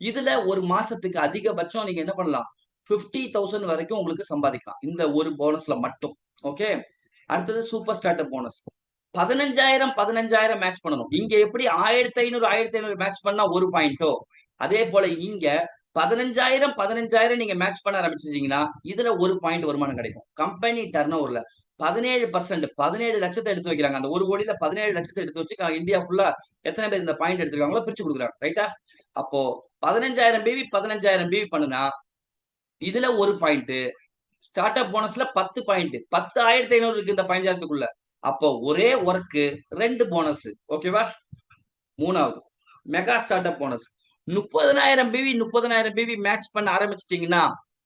இதுல ஒரு மாசத்துக்கு அதிகபட்சம் நீங்க என்ன பண்ணலாம், 50,000 வரைக்கும் உங்களுக்கு சம்பாதிக்கலாம் இந்த ஒரு போனஸ்ல மட்டும். ஓகே. அடுத்தது super start up bonus. 15,000 match பண்ணணும். இங்க எப்படி 1,500 மேட்ச் பண்ணா ஒரு பாயிண்டோ, அதே போல இங்க 15,000 நீங்க மேட்ச் பண்ண ஆரம்பிச்சிட்டீங்கன்னா இதுல ஒரு பாயிண்ட் வருமானம் கிடைக்கும். கம்பெனி டர்ன் ஓவர்ல 17%, 17 லட்சத்தை எடுத்து வைக்கிறாங்க. அந்த 1 கோடியில 17 லட்சத்தை எடுத்து வச்சு இந்தியா ஃபுல்லா எத்தனை பேர் இந்த பாயிண்ட் எடுத்துருக்காங்களோ பிரிச்சு கொடுக்குறாங்க. ரைட்டா? அப்போ 15,000 பிவி 15,000 பிவி பண்ணுனா இதுல ஒரு பாயிண்ட், ஸ்டார்ட் அப் போனஸ்ல 10 பாயிண்ட், 10,500 இருக்கு இந்த 15,000க்குள்ள. அப்போ ஒரே ஒர்க்கு 2 போனஸ். ஓகேவா? மூணாவது mega start up bonus 30,000 PV 30,000 PV match பண்ண ஆரம்பிச்சிட்டீங்கன்னா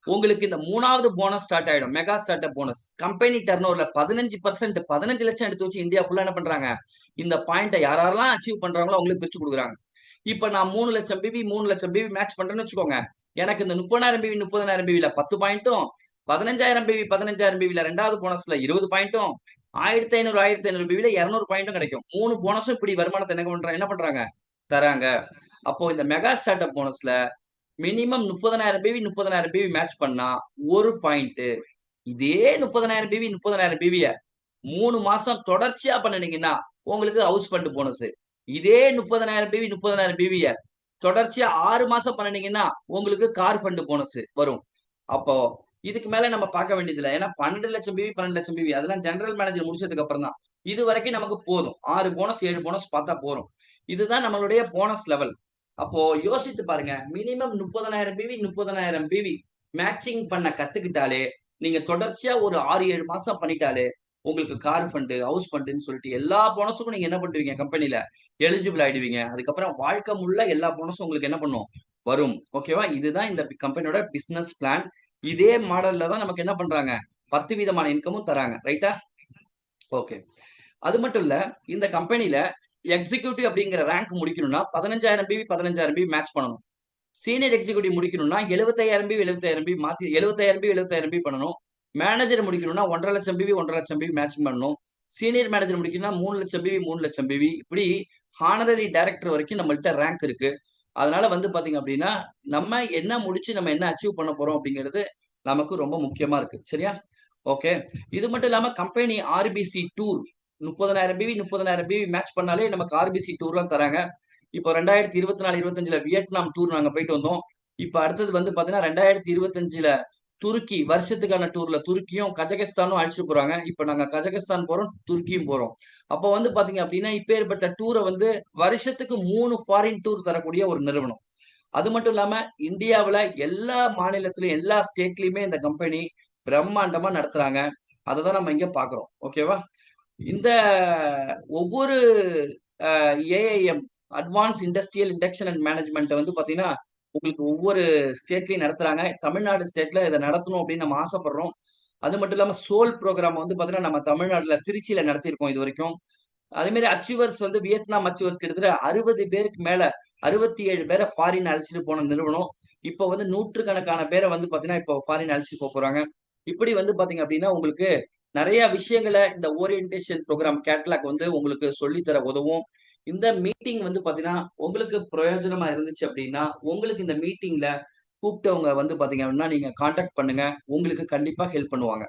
உங்களுக்கு இந்த மூணாவது போனஸ் ஸ்டார்ட் ஆயிடும். Mega start up bonus company turn ஓவர்ல 15%, 15 லட்சம் எடுத்து வச்சு இந்தியா ஃபுல்லா என்ன பண்றாங்க, இந்த பாயிண்ட்டை யாரெல்லாம் அச்சீவ் பண்றாங்களோ அவங்களுக்கு பிரிச்சு கொடுக்குறாங்க. இப்ப நான் 3 லட்சம் பிவி 3 லட்சம் பிவி மேட்ச் பண்றேன்னு வச்சுக்கோங்க. எனக்கு இந்த 30,000 பிவி 30,000 பிவில 10 பாயிண்ட்டும், 15,000 பிவி 15,000 பிவில ரெண்டாவது போனஸ்ல 20 பாயிண்ட்டும், 1,500 பிவில 200 பாயிண்ட்டும் கிடைக்கும். 3 போனஸும் இப்படி வருமானத்தை என்ன பண்றாங்க தராங்க. அப்போ இந்த மெகா ஸ்டார்ட் அப் போனஸ்ல மினிமம் 30,000 பிவி 30,000 பிவி மேட்ச் பண்ணா ஒரு பாயிண்ட். இதே 30,000 பிவி 30,000 பிவிய 3 மாசம் தொடர்ச்சியா பண்ணினீங்கன்னா உங்களுக்கு ஹவுஸ் ஃபண்ட் போனஸ். இதே 30,000 பிவி 30,000 பிவிய தொடர்ச்சியா 6 மாசம் பண்ணினீங்கன்னா உங்களுக்கு கார் ஃபண்ட் போனஸ் வரும். அப்போ இதுக்கு மேல நம்ம பார்க்க வேண்டியது இல்லை. ஏன்னா 12 லட்சம் பிவி 12 லட்சம் பிவி அதெல்லாம் ஜெனரல் மேனேஜர் முடிச்சதுக்கு அப்புறம் தான். இது வரைக்கும் நமக்கு போதும். 6 போனஸ் 7 போனஸ் பார்த்தா போறோம். இதுதான் நம்மளுடைய போனஸ் லெவல். அப்போ யோசித்து பாருங்க, மினிமம் 30,000 பிவி 30,000 பிவி மேட்சிங் பண்ண கத்துக்கிட்டாலே நீங்க தொடர்ச்சியா ஒரு 6-7 மாசம் பண்ணிட்டாலே உங்களுக்கு கார் ஃபண்டு ஹவுஸ் ஃபண்டுன்னு சொல்லிட்டு எல்லா போனஸுக்கும் நீங்க என்ன பண்ணுவீங்க, கம்பெனில எலிஜிபிள் ஆயிடுவீங்க. அதுக்கப்புறம் வாழ்க்கை முள்ள எல்லா போனஸும் உங்களுக்கு என்ன பண்ணும், வரும். ஓகேவா? இதுதான் இந்த கம்பெனியோட பிசினஸ் பிளான். இதே மாடல்ல தான் நமக்கு என்ன பண்றாங்க, 10 விதமான இன்கமும் தராங்க. ரைட்டா? ஓகே. அது மட்டும் இல்ல, இந்த கம்பெனில எக்ஸிக்யூட்டிவ் அப்படிங்கிற ரேங்க் முடிக்கணும்னா 15,000 பிவி 15,000 பிவி மேட்ச் பண்ணணும். சீனியர் எக்ஸிக்யூட்டிவ் முடிக்கணும்னா 75,000 பிவி 75,000 பிவி மாத்தி 75,000 பிவி 75,000 பிவி பண்ணணும். மேனேஜர் முடிக்கணும்னா 1,50,000 லட்சம் பிவி 1,50,000 லட்சம் பிவி மேட்ச் பண்ணணும். சீனியர் மேனேஜர் முடிக்கணும்னா 3 லட்சம் பிவி 3 லட்சம் பிவி. இப்படி ஹானரரி டைரக்டர் வரைக்கும் நம்மள்ட்ட ரேங்க் இருக்கு. அதனால வந்து பாத்தீங்க அப்படின்னா நம்ம என்ன முடிச்சு நம்ம என்ன அச்சீவ் பண்ண போறோம் அப்படிங்கிறது நமக்கு ரொம்ப முக்கியமா இருக்கு. சரியா? ஓகே. இது மட்டும் இல்லாம company RPC tour 30,000 PV 30,000 PV match பண்ணாலே நமக்கு ஆர்பிசி டூர்லாம் தராங்க. இப்போ 2024-25ல வியட்நாம் டூர் நாங்க போயிட்டு வந்தோம். இப்ப அடுத்தது வந்து பாத்தீங்கன்னா 2025ல துருக்கி வருஷத்துக்கான டூர்ல துருக்கியும் கஜகஸ்தானும் அழைச்சிட்டு போறாங்க. இப்ப நாங்க கஜகஸ்தான் போறோம், துருக்கியும் போறோம். அப்போ வந்து பாத்தீங்க அப்படின்னா இப்ப ஏற்பட்ட டூரை வந்து வருஷத்துக்கு 3 ஃபாரின் டூர் தரக்கூடிய ஒரு நிறுவனம். அது மட்டும் இல்லாம இந்தியாவுல எல்லா மாநிலத்திலும் எல்லா ஸ்டேட்லயுமே இந்த கம்பெனி பிரம்மாண்டமா நடத்துறாங்க. அதை தான் நம்ம இங்க பாக்குறோம். ஓகேவா? இந்த ஒவ்வொரு AIM advance industrial induction and management வந்து பாத்தீங்கன்னா உங்களுக்கு ஒவ்வொரு ஸ்டேட்லயும் நடத்துறாங்க. தமிழ்நாடு ஸ்டேட்ல இதை நடத்தணும் அப்படின்னு நம்ம ஆசைப்படுறோம். அது மட்டும் இல்லாம சோல் ப்ரோக்ராம் வந்து பாத்தீங்கன்னா நம்ம தமிழ்நாட்டுல திருச்சியில நடத்தியிருக்கோம் இது வரைக்கும். அதே மாதிரி அச்சீவர்ஸ் வந்து வியட்நாம் அச்சீவர்ஸ் கிட்டத்தட்ட 60 பேருக்கு மேல 67 பேரை ஃபாரின் அழைச்சிட்டு போன நிறுவனம். இப்போ வந்து நூற்றுக்கணக்கான பேரை வந்து பாத்தீங்கன்னா இப்போ ஃபாரின் அழைச்சிட்டு போறாங்க. இப்படி வந்து பாத்தீங்க அப்படின்னா உங்களுக்கு நிறைய விஷயங்களை இந்த ஓரியன்டேஷன் ப்ரோக்ராம் கேட்லாக் வந்து உங்களுக்கு சொல்லித்தர உதவும். இந்த மீட்டிங் வந்து பாத்தீங்கன்னா உங்களுக்கு பிரயோஜனமா இருந்துச்சு அப்படின்னா உங்களுக்கு இந்த மீட்டிங்ல கூப்பிட்டவங்க வந்து பாத்தீங்க அப்படின்னா நீங்க கான்டாக்ட் பண்ணுங்க. உங்களுக்கு கண்டிப்பா ஹெல்ப் பண்ணுவாங்க.